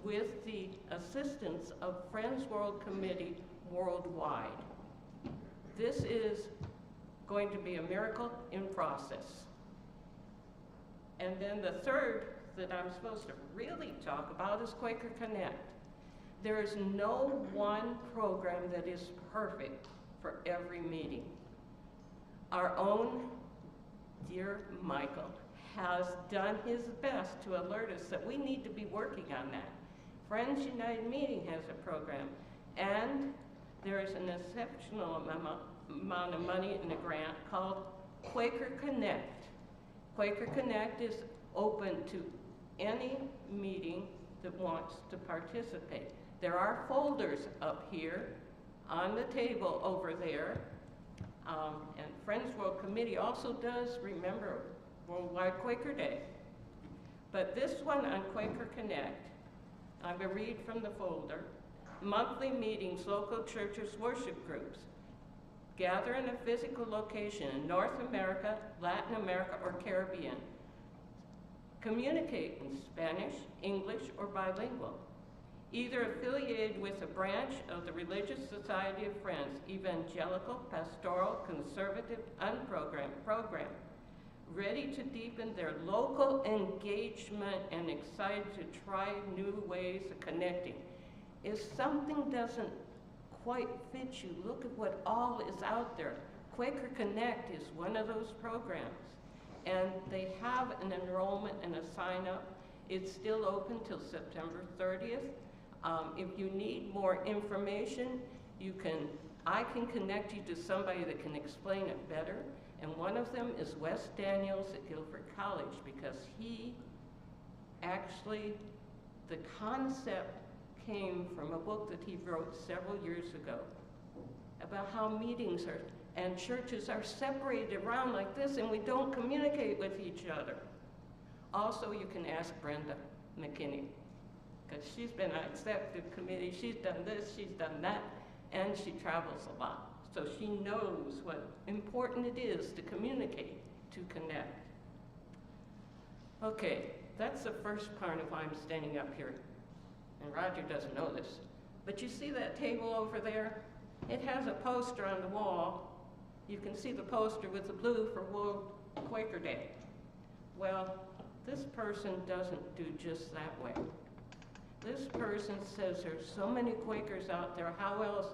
with the assistance of Friends World Committee worldwide. This is going to be a miracle in process. And then the third that I'm supposed to really talk about is Quaker Connect. There is no one program that is perfect for every meeting. Our own dear Michael has done his best to alert us that we need to be working on that. Friends United Meeting has a program, and there is an exceptional amount of money in a grant called Quaker Connect. Quaker Connect is open to any meeting that wants to participate. There are folders up here on the table over there, and Friends World Committee also does remember Worldwide Quaker Day. But this one on Quaker Connect, I'm going to read from the folder. Monthly meetings, local churches, worship groups gather in a physical location in North America, Latin America, or Caribbean. Communicate in Spanish, English, or bilingual. Either affiliated with a branch of the Religious Society of Friends, evangelical, pastoral, conservative, unprogrammed program, ready to deepen their local engagement and excited to try new ways of connecting. If something doesn't quite fit you, look at what all is out there. Quaker Connect is one of those programs, and they have an enrollment and a sign up. It's still open till September 30th. If you need more information, I can connect you to somebody that can explain it better. And one of them is Wes Daniels at Guilford College, because he actually, the concept came from a book that he wrote several years ago. about how meetings are and churches are separated around like this and we don't communicate with each other. Also, you can ask Brenda McKinney, because she's been on executive committee, she's done this, she's done that, and she travels a lot. So she knows what important it is to communicate, to connect. Okay, that's the first part of why I'm standing up here. And Roger doesn't know this. But you see that table over there? It has a poster on the wall. You can see the poster with the blue for World Quaker Day. Well, this person doesn't do just that way. This person says there's so many Quakers out there, how else?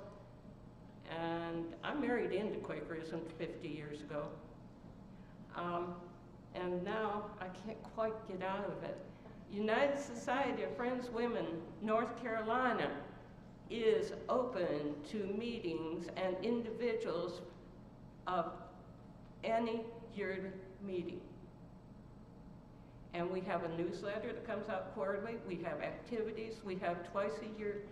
And I married into Quakerism 50 years ago. And now I can't quite get out of it. United Society of Friends Women, North Carolina, is open to meetings and individuals of any yearly meeting. And we have a newsletter that comes out quarterly. We have activities. We have twice-a-year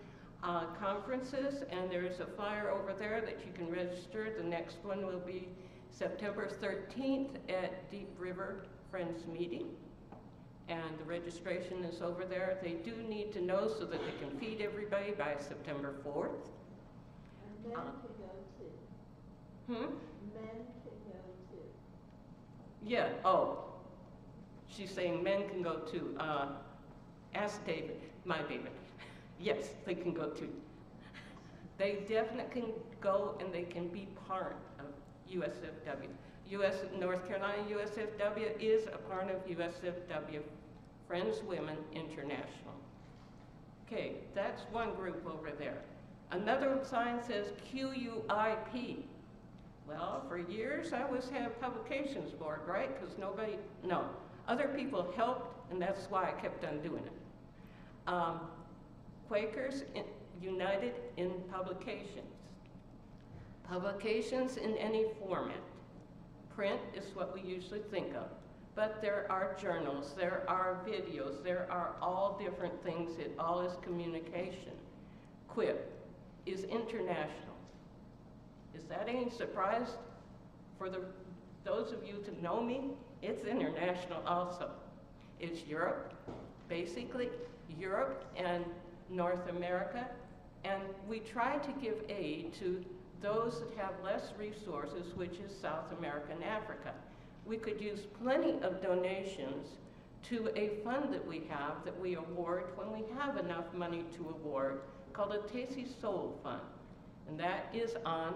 conferences, and there's a flyer over there that you can register. The next one will be September 13th at Deep River Friends Meeting. And the registration is over there. They do need to know so that they can feed everybody by September 4th. And men can go too. Hmm? Men can go too. Yeah, oh. She's saying men can go too. Ask David, my David. Yes, they can go too. They definitely can go and they can be part of USFW. North Carolina USFW is a part of USFW, Friends Women International. Okay, that's one group over there. Another sign says QUIP. Well, for years I was head publications board, right? Because other people helped, and that's why I kept on doing it. Quakers United in Publications. Publications in any format. Print is what we usually think of, but there are journals, there are videos, there are all different things. It all is communication. QUIP is international. Is that any surprise for those of you to know me? It's international also. It's Europe, basically Europe and North America, and we try to give aid to those that have less resources, which is South America and Africa. We could use plenty of donations to a fund that we have that we award when we have enough money to award, called a Tacey Soul Fund. And that is on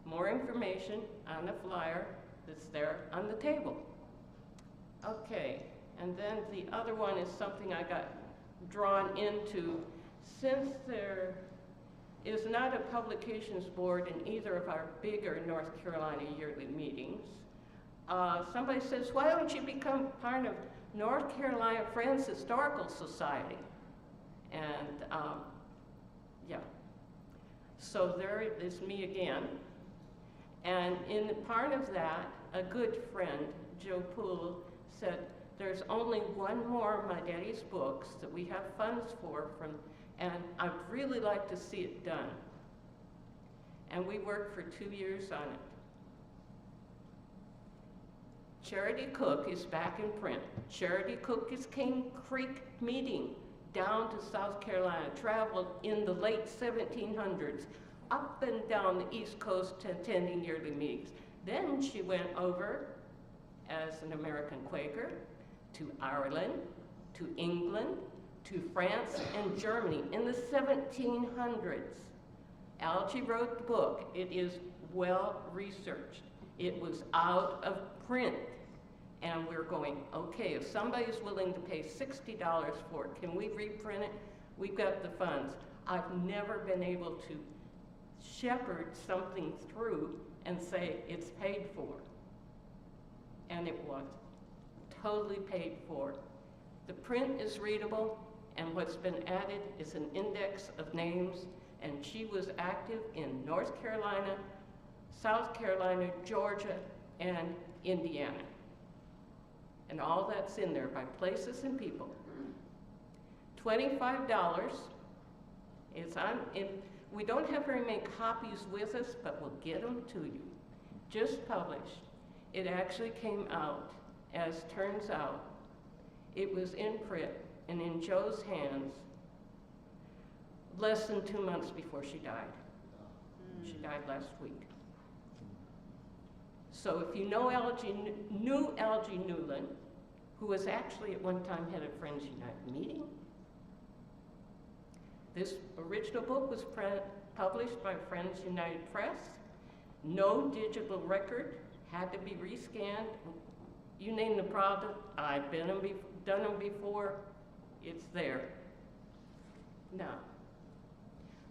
more information on the flyer that's there on the table. Okay, and then the other one is something I got drawn into. Since there is not a publications board in either of our bigger North Carolina yearly meetings, somebody says, why don't you become part of North Carolina Friends Historical Society? And yeah, so there is me again. And in part of that, a good friend, Joe Poole, said, there's only one more of my daddy's books that we have funds for, and I'd really like to see it done. And we worked for 2 years on it. Charity Cook is back in print. Charity Cook is King Creek Meeting down to South Carolina, traveled in the late 1700s, up and down the East Coast attending yearly meetings. Then she went over as an American Quaker to Ireland, to England, to France and Germany in the 1700s. Algie wrote the book. It is well researched. It was out of print. And we're going, okay, if somebody's willing to pay $60 for it, can we reprint it? We've got the funds. I've never been able to shepherd something through and say it's paid for. And it was totally paid for. The print is readable, and what's been added is an index of names, and she was active in North Carolina, South Carolina, Georgia, and Indiana. And all that's in there by places and people. $25 is We don't have very many copies with us, but we'll get them to you. Just published. It actually came out, as turns out, it was in print and in Joe's hands less than 2 months before she died. She died last week. So if you know knew Algie Newland, who was actually at one time head of Friends United meeting, this original book was published by Friends United Press. No digital record, had to be rescanned. You name the product, I've done them before, it's there. Now,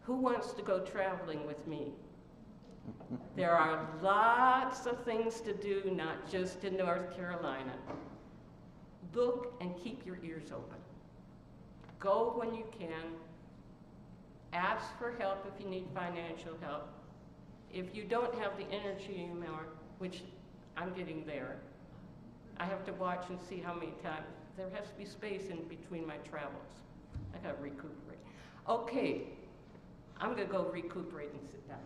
who wants to go traveling with me? There are lots of things to do, not just in North Carolina. Look and keep your ears open. Go when you can. Ask for help if you need financial help. If you don't have the energy anymore, which I'm getting there, I have to watch and see how many times. There has to be space in between my travels. I gotta recuperate. Okay, I'm gonna go recuperate and sit down.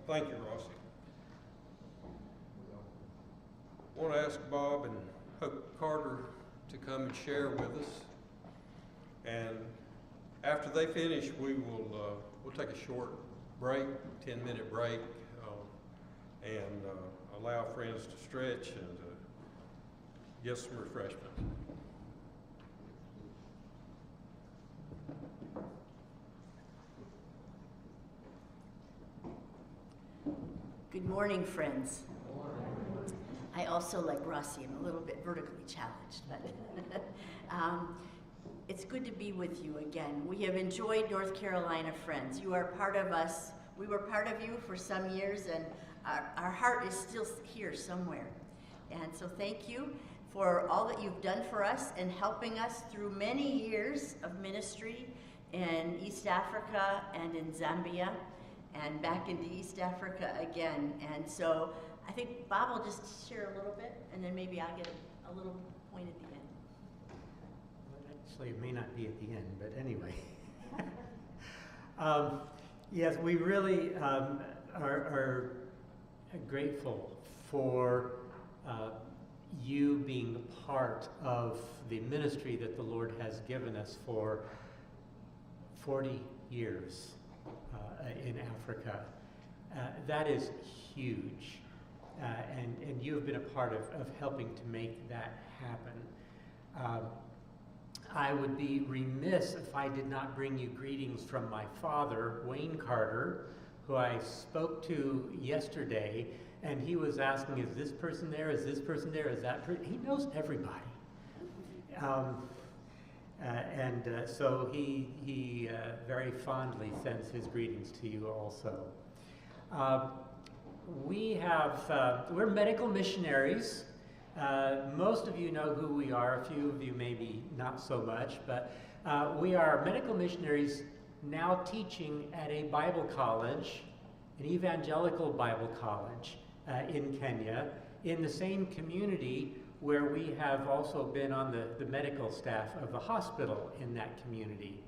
Thank you, Rossi. I want to ask Bob and Hope Carter to come and share with us. And after they finish, we'll take a short break, 10-minute break, and allow friends to stretch and get some refreshments. Good morning, friends. I also, like Rossi, am a little bit vertically challenged, but it's good to be with you again. We have enjoyed North Carolina Friends. You are part of us. We were part of you for some years, and our heart is still here somewhere. And so thank you for all that you've done for us and helping us through many years of ministry in East Africa and in Zambia, and back into East Africa again. And so I think Bob will just share a little bit, and then maybe I'll get a little point at the end. Actually, it may not be at the end, but anyway. Yes, we really are grateful for you being a part of the ministry that the Lord has given us for 40 years. In Africa. That is huge, and you have been a part of helping to make that happen. I would be remiss if I did not bring you greetings from my father, Wayne Carter, who I spoke to yesterday, and he was asking, is this person there, is this person there, is that person? He knows everybody. So he very fondly sends his greetings to you also. We're medical missionaries. Most of you know who we are, a few of you maybe not so much, but we are medical missionaries now teaching at a Bible college, an evangelical Bible college in Kenya, in the same community where we have also been on the medical staff of the hospital in that community.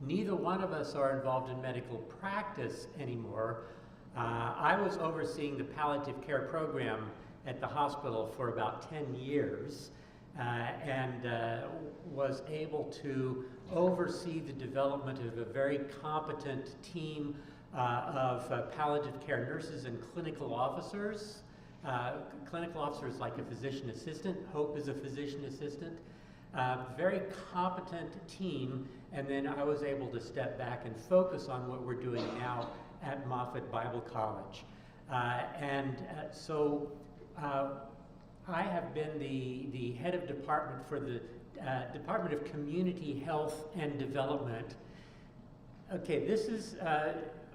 Neither one of us are involved in medical practice anymore. I was overseeing the palliative care program at the hospital for about 10 years and was able to oversee the development of a very competent team of palliative care nurses and clinical officers. Clinical officers like a physician assistant. Hope is a physician assistant. Very competent team, and then I was able to step back and focus on what we're doing now at Moffat Bible College. So I have been the head of department for the Department of Community Health and Development. Okay, this is,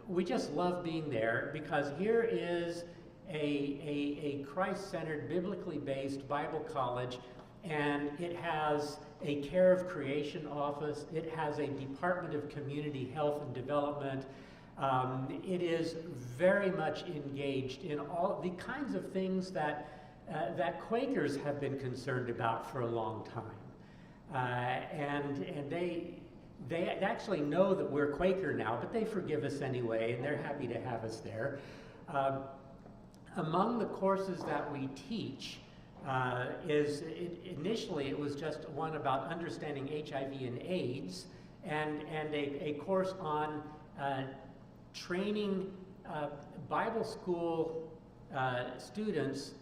we just love being there because here is a Christ-centered, biblically based Bible college, and it has a care of creation office, it has a Department of Community Health and Development, It is very much engaged in all the kinds of things that that Quakers have been concerned about for a long time, and they actually know that we're Quaker now, but they forgive us anyway, and they're happy to have us there. Among the courses that we teach initially it was just one about understanding HIV and AIDS, and a course on training Bible school students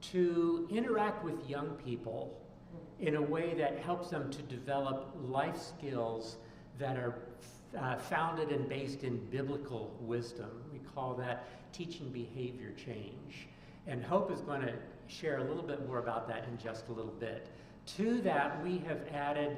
to interact with young people in a way that helps them to develop life skills that are founded and based in biblical wisdom. We call that teaching behavior change. And Hope is going to share a little bit more about that in just a little bit. To that, we have added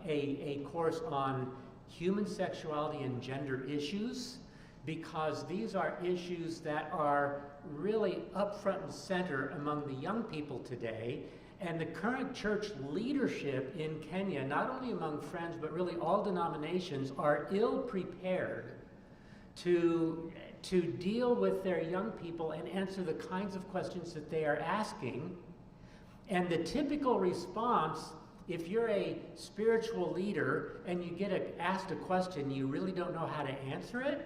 a course on human sexuality and gender issues, because these are issues that are really up front and center among the young people today. And the current church leadership in Kenya, not only among Friends, but really all denominations, are ill prepared to deal with their young people and answer the kinds of questions that they are asking. And the typical response, if you're a spiritual leader and you get asked a question, you really don't know how to answer it,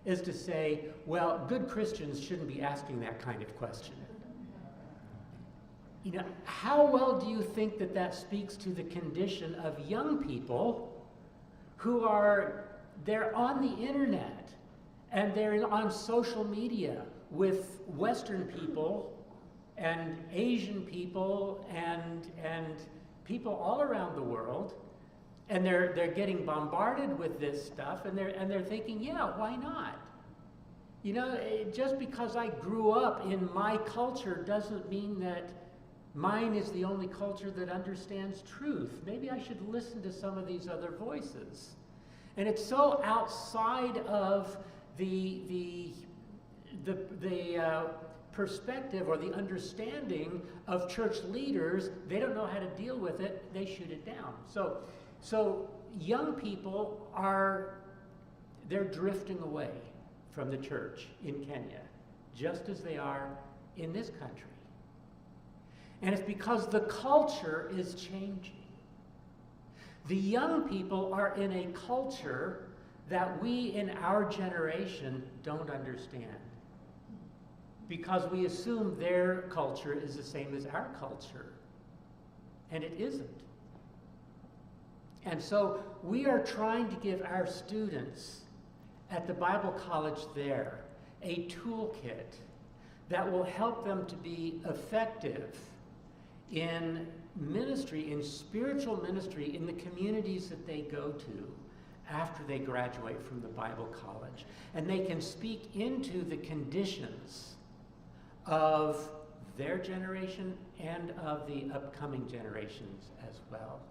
is to say, well, good Christians shouldn't be asking that kind of question. You know, how well do you think that that speaks to the condition of young people who they're on the internet and they're on social media with Western people and Asian people and people all around the world, and they're getting bombarded with this stuff, and they're thinking, yeah, why not? You know, just because I grew up in my culture doesn't mean that mine is the only culture that understands truth. Maybe I should listen to some of these other voices. And it's so outside of the perspective or the understanding of church leaders. They don't know how to deal with it. They shoot it down. So young people they're drifting away from the church in Kenya, just as they are in this country. And it's because the culture is changing. The young people are in a culture that we in our generation don't understand, because we assume their culture is the same as our culture, and it isn't. And so we are trying to give our students at the Bible College there a toolkit that will help them to be effective in ministry, in spiritual ministry, in the communities that they go to after they graduate from the Bible College. And they can speak into the conditions of their generation and of the upcoming generations as well.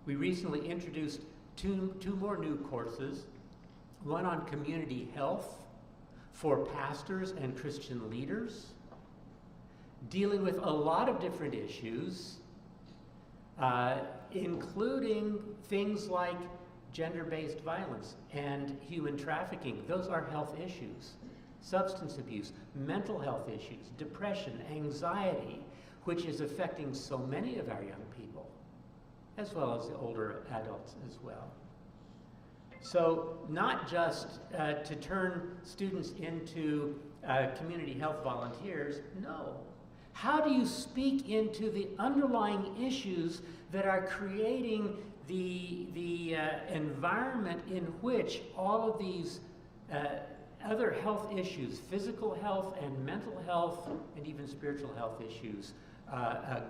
We recently introduced two more new courses, one on community health for pastors and Christian leaders, dealing with a lot of different issues, including things like gender-based violence and human trafficking. Those are health issues. Substance abuse, mental health issues, depression, anxiety, which is affecting so many of our young people, as well as the older adults as well. So not just to turn students into community health volunteers, no. How do you speak into the underlying issues that are creating the environment in which all of these other health issues, physical health and mental health and even spiritual health issues,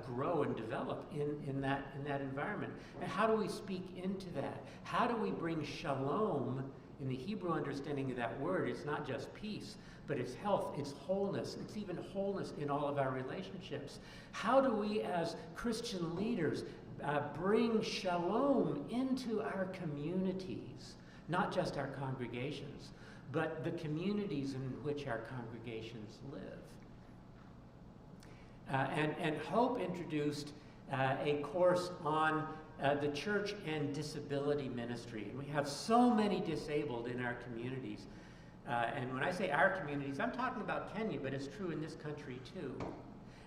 grow and develop in that environment? And how do we speak into that? How do we bring shalom in the Hebrew understanding of that word? It's not just peace, but it's health, it's wholeness, it's even wholeness in all of our relationships. How do we as Christian leaders bring shalom into our communities, not just our congregations, but the communities in which our congregations live? And Hope introduced a course on the church and disability ministry. And we have so many disabled in our communities. And when I say our communities, I'm talking about Kenya, but it's true in this country too.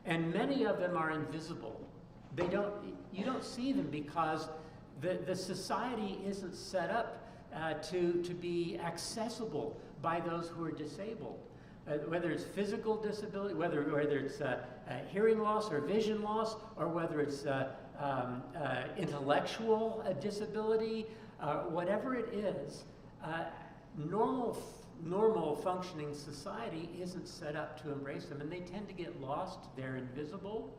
And many of them are invisible. You don't see them because the society isn't set up to be accessible by those who are disabled. Whether it's physical disability, whether it's hearing loss or vision loss, or whether it's intellectual disability, whatever it is, normal functioning society isn't set up to embrace them, and they tend to get lost. They're invisible,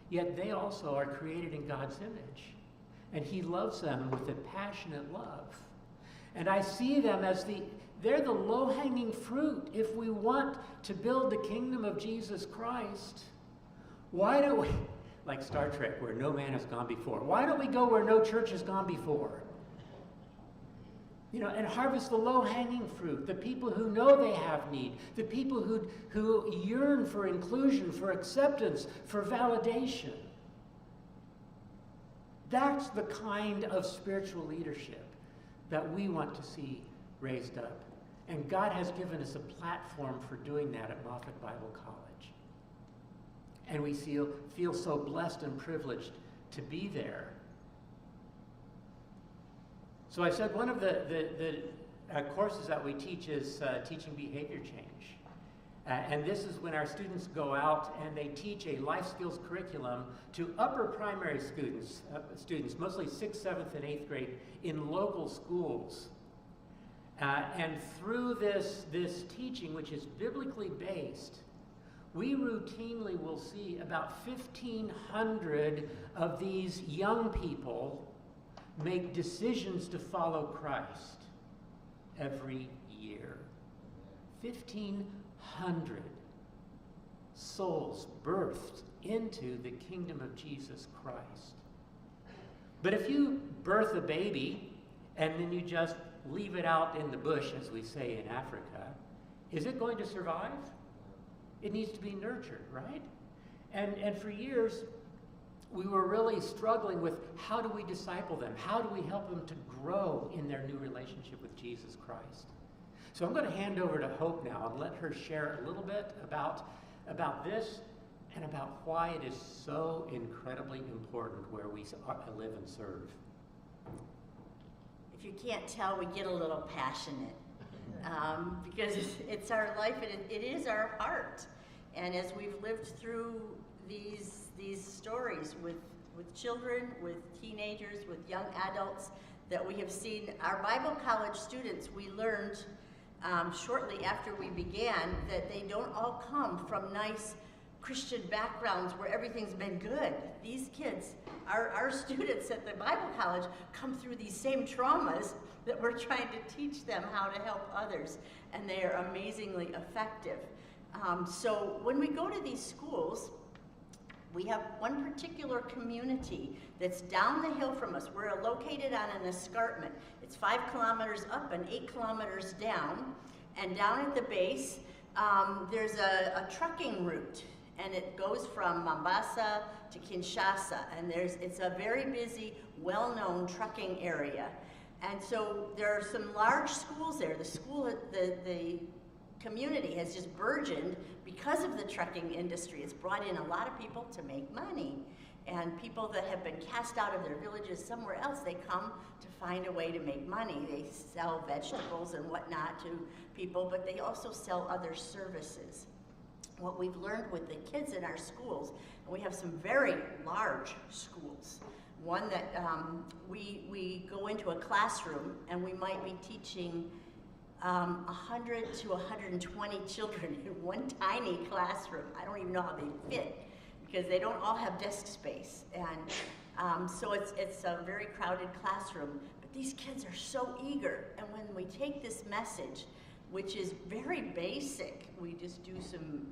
yet they also are created in God's image, and He loves them with a passionate love. And I see them as they're the low-hanging fruit if we want to build the kingdom of Jesus Christ. Why don't we, like Star Trek, where no man has gone before, why don't we go where no church has gone before? And harvest the low-hanging fruit, the people who know they have need, the people who yearn for inclusion, for acceptance, for validation. That's the kind of spiritual leadership that we want to see raised up. And God has given us a platform for doing that at Moffat Bible College. And we feel so blessed and privileged to be there. So I said one of the courses that we teach is teaching behavior change. And this is when our students go out and they teach a life skills curriculum to upper primary students, mostly 6th, 7th, and 8th grade in local schools. And through this teaching, which is biblically based, we routinely will see about 1,500 of these young people make decisions to follow Christ every year. 1,500 souls birthed into the kingdom of Jesus Christ. But if you birth a baby and then you just leave it out in the bush, as we say in Africa, is it going to survive? It needs to be nurtured, right? And for years, we were really struggling with how do we disciple them? How do we help them to grow in their new relationship with Jesus Christ? So I'm going to hand over to Hope now and let her share a little bit about this and about why it is so incredibly important where we live and serve. If you can't tell, we get a little passionate because it's our life and it is our heart. And as we've lived through these stories with children, with teenagers, with young adults that we have seen, our Bible college students, we learned shortly after we began that they don't all come from nice Christian backgrounds where everything's been good. These kids, our students at the Bible college, come through these same traumas that we're trying to teach them how to help others, and they are amazingly effective. So when we go to these schools, we have one particular community that's down the hill from us. We're located on an escarpment. It's 5 kilometers up and 8 kilometers down. And down at the base, there's a trucking route. And it goes from Mombasa to Kinshasa. And it's a very busy, well-known trucking area. And so there are some large schools there. The community has just burgeoned because of the trucking industry. It's brought in a lot of people to make money. And people that have been cast out of their villages somewhere else, they come to find a way to make money. They sell vegetables and whatnot to people, but they also sell other services. What we've learned with the kids in our schools, and we have some very large schools, one that we go into a classroom and we might be teaching 100 to 120 children in one tiny classroom. I don't even know how they fit because they don't all have desk space. And so it's a very crowded classroom. But these kids are so eager. And when we take this message, which is very basic, we just do some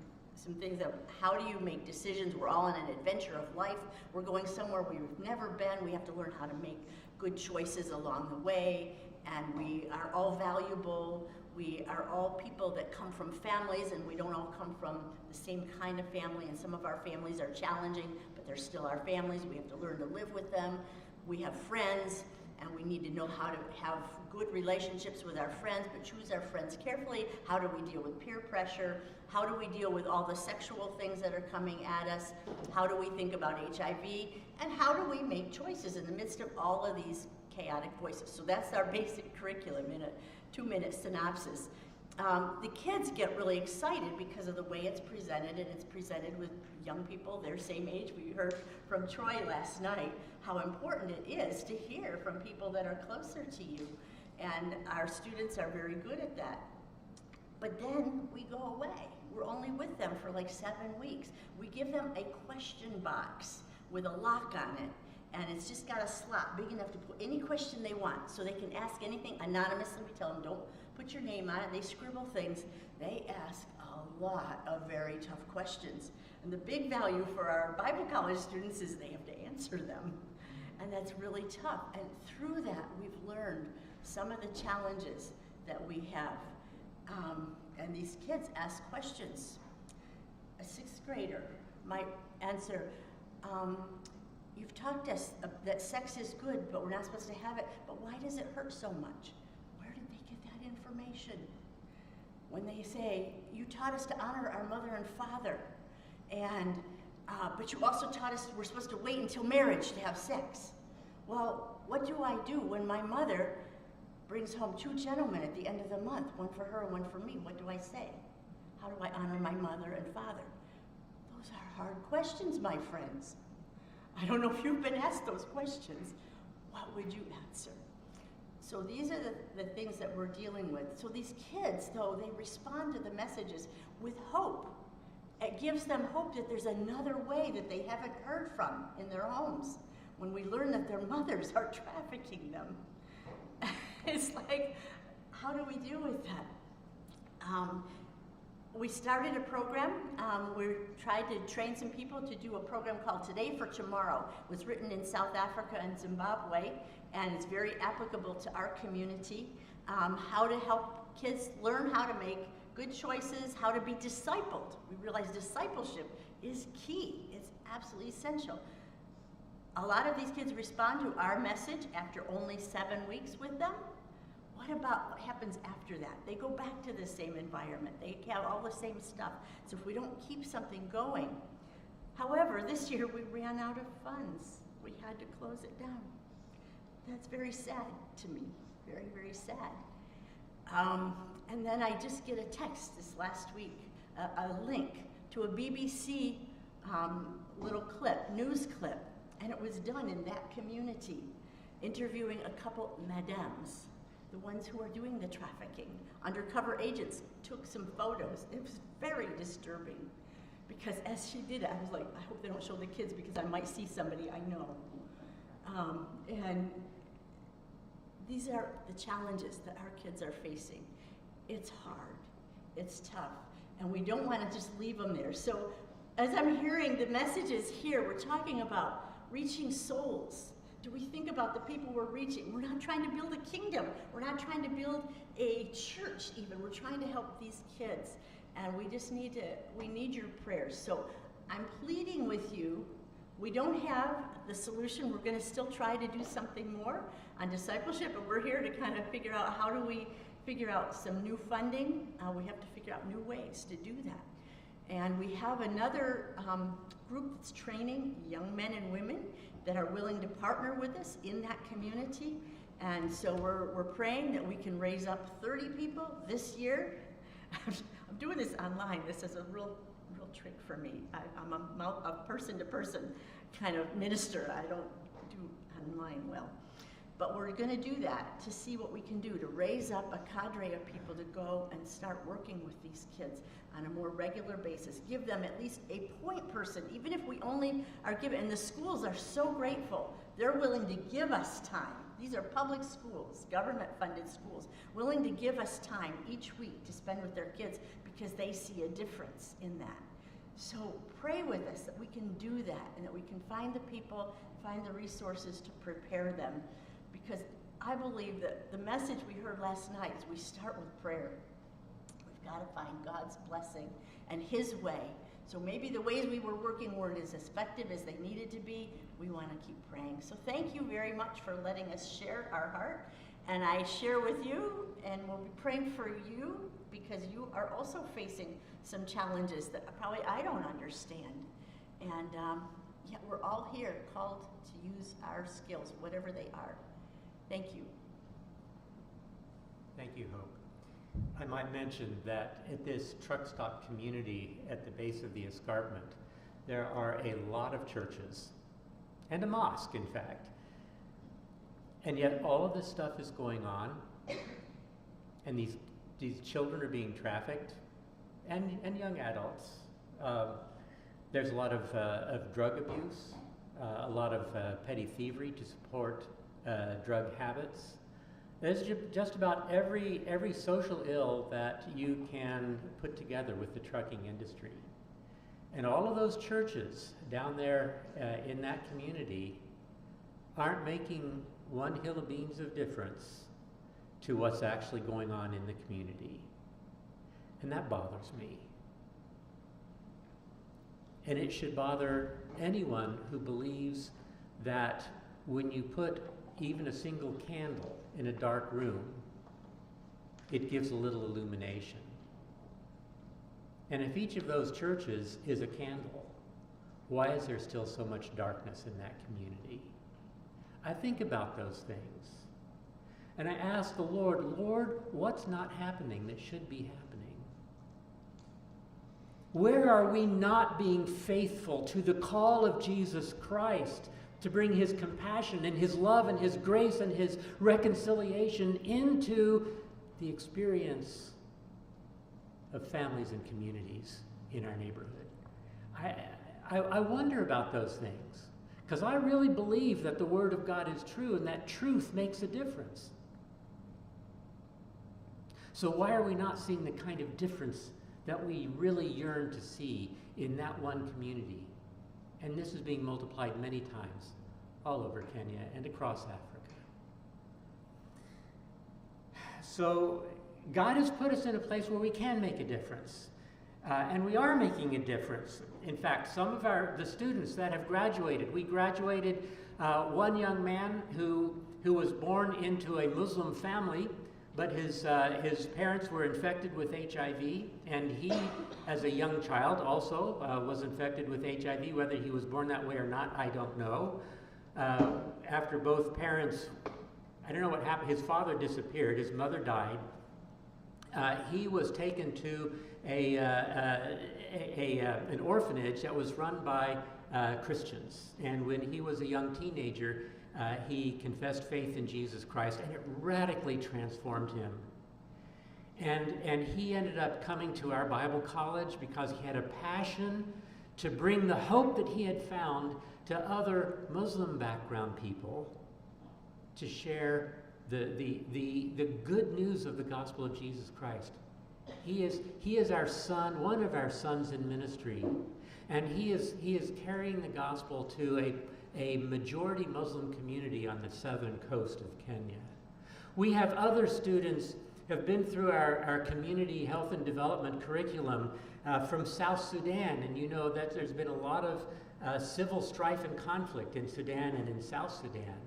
things of how do you make decisions. We're all on an adventure of life. We're going somewhere we've never been. We have to learn how to make good choices along the way. And we are all valuable. We are all people that come from families, and we don't all come from the same kind of family, and some of our families are challenging, but they're still our families. We have to learn to live with them. We have friends, and we need to know how to have good relationships with our friends, but choose our friends carefully. How do we deal with peer pressure? How do we deal with all the sexual things that are coming at us? How do we think about HIV? And how do we make choices in the midst of all of these chaotic voices? So that's our basic curriculum in a 2-minute synopsis. The kids get really excited because of the way it's presented, and it's presented with young people their same age. We heard from Troy last night how important it is to hear from people that are closer to you, and our students are very good at that. But then we go away. We're only with them for like 7 weeks. We give them a question box with a lock on it, and it's just got a slot big enough to put any question they want, so they can ask anything anonymously. We tell them, don't put your name on it. They scribble things. They ask a lot of very tough questions. And the big value for our Bible college students is they have to answer them. And that's really tough. And through that, we've learned some of the challenges that we have. And these kids ask questions. A 6th grader might answer, you've taught us that sex is good, but we're not supposed to have it, but why does it hurt so much? Where did they get that information? When they say, you taught us to honor our mother and father, and but you also taught us we're supposed to wait until marriage to have sex. Well, what do I do when my mother brings home 2 gentlemen at the end of the month, one for her and one for me? What do I say? How do I honor my mother and father? Those are hard questions, my friends. I don't know if you've been asked those questions. What would you answer? So these are the things that we're dealing with. So these kids, though, they respond to the messages with hope. It gives them hope that there's another way that they haven't heard from in their homes. When we learn that their mothers are trafficking them, it's like, how do we deal with that? We started a program. We tried to train some people to do a program called Today for Tomorrow. It was written in South Africa and Zimbabwe, and it's very applicable to our community. How to help kids learn how to make good choices, how to be discipled. We realize discipleship is key. It's absolutely essential. A lot of these kids respond to our message after only 7 weeks with them. What about what happens after that? They go back to the same environment. They have all the same stuff. So if we don't keep something going. However, this year we ran out of funds. We had to close it down. That's very sad to me. Very, very sad. And then I just get a text this last week, a link to a BBC little clip, news clip, and it was done in that community, interviewing a couple madames, the ones who are doing the trafficking. Undercover agents took some photos. It was very disturbing, because as she did it, I was like, I hope they don't show the kids, because I might see somebody I know. And these are the challenges that our kids are facing. It's hard, it's tough, and we don't want to just leave them there. So as I'm hearing the messages here, we're talking about reaching souls. Do we think about the people we're reaching? We're not trying to build a kingdom. We're not trying to build a church even. We're trying to help these kids, and we just need we need your prayers. So I'm pleading with you. We don't have the solution. We're going to still try to do something more on discipleship, but we're here to kind of figure out how do we figure out some new funding. We have to figure out new ways to do that. And we have another group that's training young men and women that are willing to partner with us in that community. And so we're praying that we can raise up 30 people this year. I'm doing this online. This is a real trick for me. I'm a person-to-person kind of minister. I don't do online well. But we're going to do that to see what we can do to raise up a cadre of people to go and start working with these kids on a more regular basis. Give them at least a point person, even if we only are given, and the schools are so grateful. They're willing to give us time. These are public schools, government-funded schools, willing to give us time each week to spend with their kids because they see a difference in that. So pray with us that we can do that and that we can find the people, find the resources to prepare them. Because I believe that the message we heard last night is we start with prayer. We've got to find God's blessing and His way. So maybe the ways we were working weren't as effective as they needed to be. We want to keep praying. So thank you very much for letting us share our heart. And I share with you, and we'll be praying for you, because you are also facing some challenges that probably I don't understand. And yet we're all here called to use our skills, whatever they are. Thank you. Thank you, Hope. I might mention that at this truck stop community at the base of the escarpment, there are a lot of churches, and a mosque, in fact. And yet all of this stuff is going on, and these children are being trafficked, and young adults. There's a lot of drug abuse, a lot of petty thievery to support drug habits. There's just about every social ill that you can put together with the trucking industry. And all of those churches down there in that community aren't making one hill of beans of difference to what's actually going on in the community. And that bothers me. And it should bother anyone who believes that when you put even a single candle in a dark room, it gives a little illumination. And if each of those churches is a candle, why is there still so much darkness in that community? I think about those things. And I ask the Lord, Lord, what's not happening that should be happening? Where are we not being faithful to the call of Jesus Christ to bring His compassion and His love and His grace and His reconciliation into the experience of families and communities in our neighborhood? I wonder about those things, because I really believe that the Word of God is true and that truth makes a difference. So why are we not seeing the kind of difference that we really yearn to see in that one community? And this is being multiplied many times all over Kenya and across Africa. So God has put us in a place where we can make a difference. And we are making a difference. In fact, some of the students that have graduated, we graduated one young man who was born into a Muslim family, but his parents were infected with HIV, and he, as a young child, also was infected with HIV. Whether he was born that way or not, I don't know. After both parents, I don't know what happened. His father disappeared. His mother died. He was taken to an orphanage that was run by Christians. And when he was a young teenager, he confessed faith in Jesus Christ, and it radically transformed him. And he ended up coming to our Bible college because he had a passion to bring the hope that he had found to other Muslim background people, to share the good news of the gospel of Jesus Christ. He is our son, one of our sons in ministry, and he is carrying the gospel to a majority Muslim community on the southern coast of Kenya. We have other students who have been through our community health and development curriculum from South Sudan, and you know that there's been a lot of civil strife and conflict in Sudan and in South Sudan.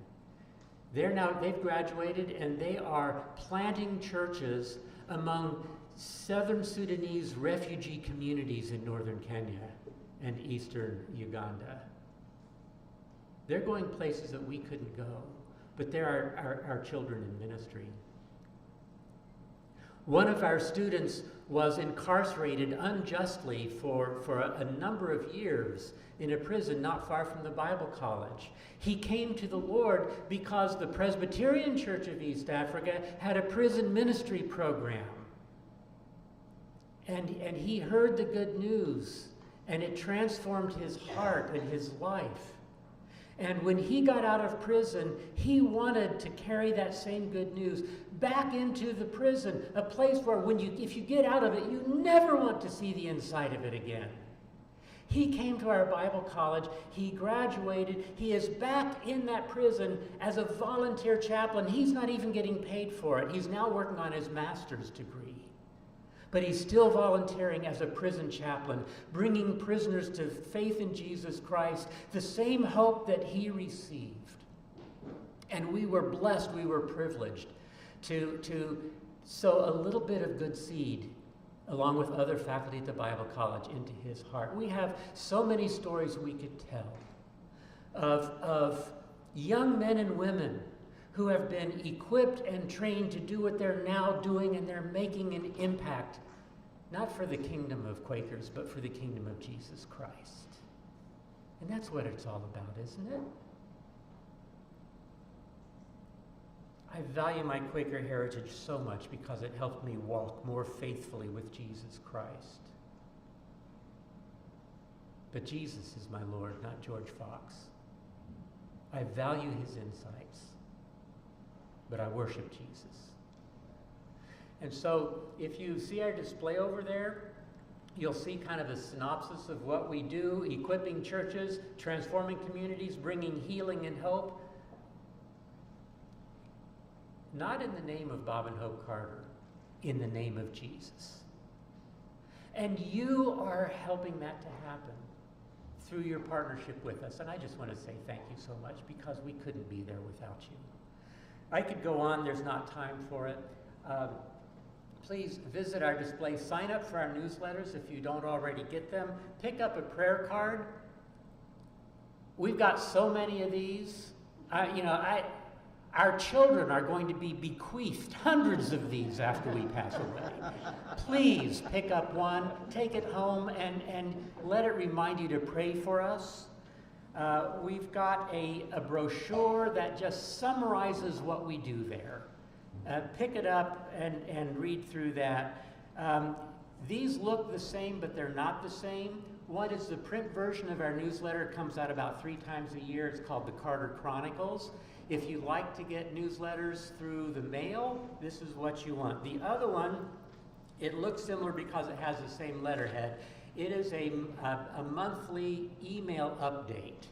They've graduated, and they are planting churches among southern Sudanese refugee communities in northern Kenya and eastern Uganda. They're going places that we couldn't go, but they're our children in ministry. One of our students was incarcerated unjustly for a number of years in a prison not far from the Bible college. He came to the Lord because the Presbyterian Church of East Africa had a prison ministry program. And he heard the good news, and it transformed his heart and his life. And when he got out of prison, he wanted to carry that same good news back into the prison, a place where if you get out of it, you never want to see the inside of it again. He came to our Bible college, he graduated, he is back in that prison as a volunteer chaplain. He's not even getting paid for it. He's now working on his master's degree. but he's still volunteering as a prison chaplain, bringing prisoners to faith in Jesus Christ, the same hope that he received. And we were blessed, we were privileged to sow a little bit of good seed along with other faculty at the Bible College into his heart. We have so many stories we could tell of young men and women who have been equipped and trained to do what they're now doing, and they're making an impact, not for the kingdom of Quakers, but for the kingdom of Jesus Christ. And that's what it's all about, isn't it? I value my Quaker heritage so much because it helped me walk more faithfully with Jesus Christ. But Jesus is my Lord, not George Fox. I value his insights, but I worship Jesus. And so if you see our display over there, you'll see kind of a synopsis of what we do, equipping churches, transforming communities, bringing healing and hope. Not in the name of Bob and Hope Carter, in the name of Jesus. And you are helping that to happen through your partnership with us. And I just want to say thank you so much, because we couldn't be there without you. I could go on, there's not time for it. Please visit our display. Sign up for our newsletters if you don't already get them. Pick up a prayer card. We've got so many of these. Our children are going to be bequeathed hundreds of these after we pass away. Please pick up one, take it home, and let it remind you to pray for us. We've got a brochure that just summarizes what we do there. Pick it up and read through that. These look the same, but they're not the same. One is the print version of our newsletter. It comes out about 3 times a year. It's called the Carter Chronicles. If you like to get newsletters through the mail, this is what you want. The other one, it looks similar because it has the same letterhead. It is a monthly email update.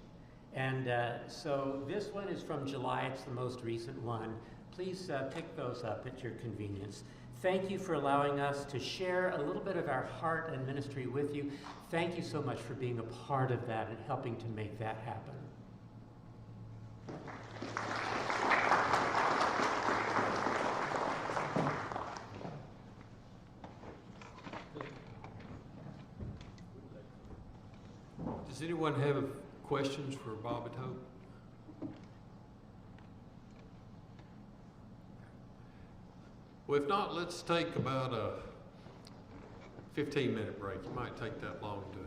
And so this one is from July. It's the most recent one. Please pick those up at your convenience. Thank you for allowing us to share a little bit of our heart and ministry with you. Thank you so much for being a part of that and helping to make that happen. Does anyone have questions for Bob and Hope? Well, if not, let's take about a 15-minute break. It might take that long to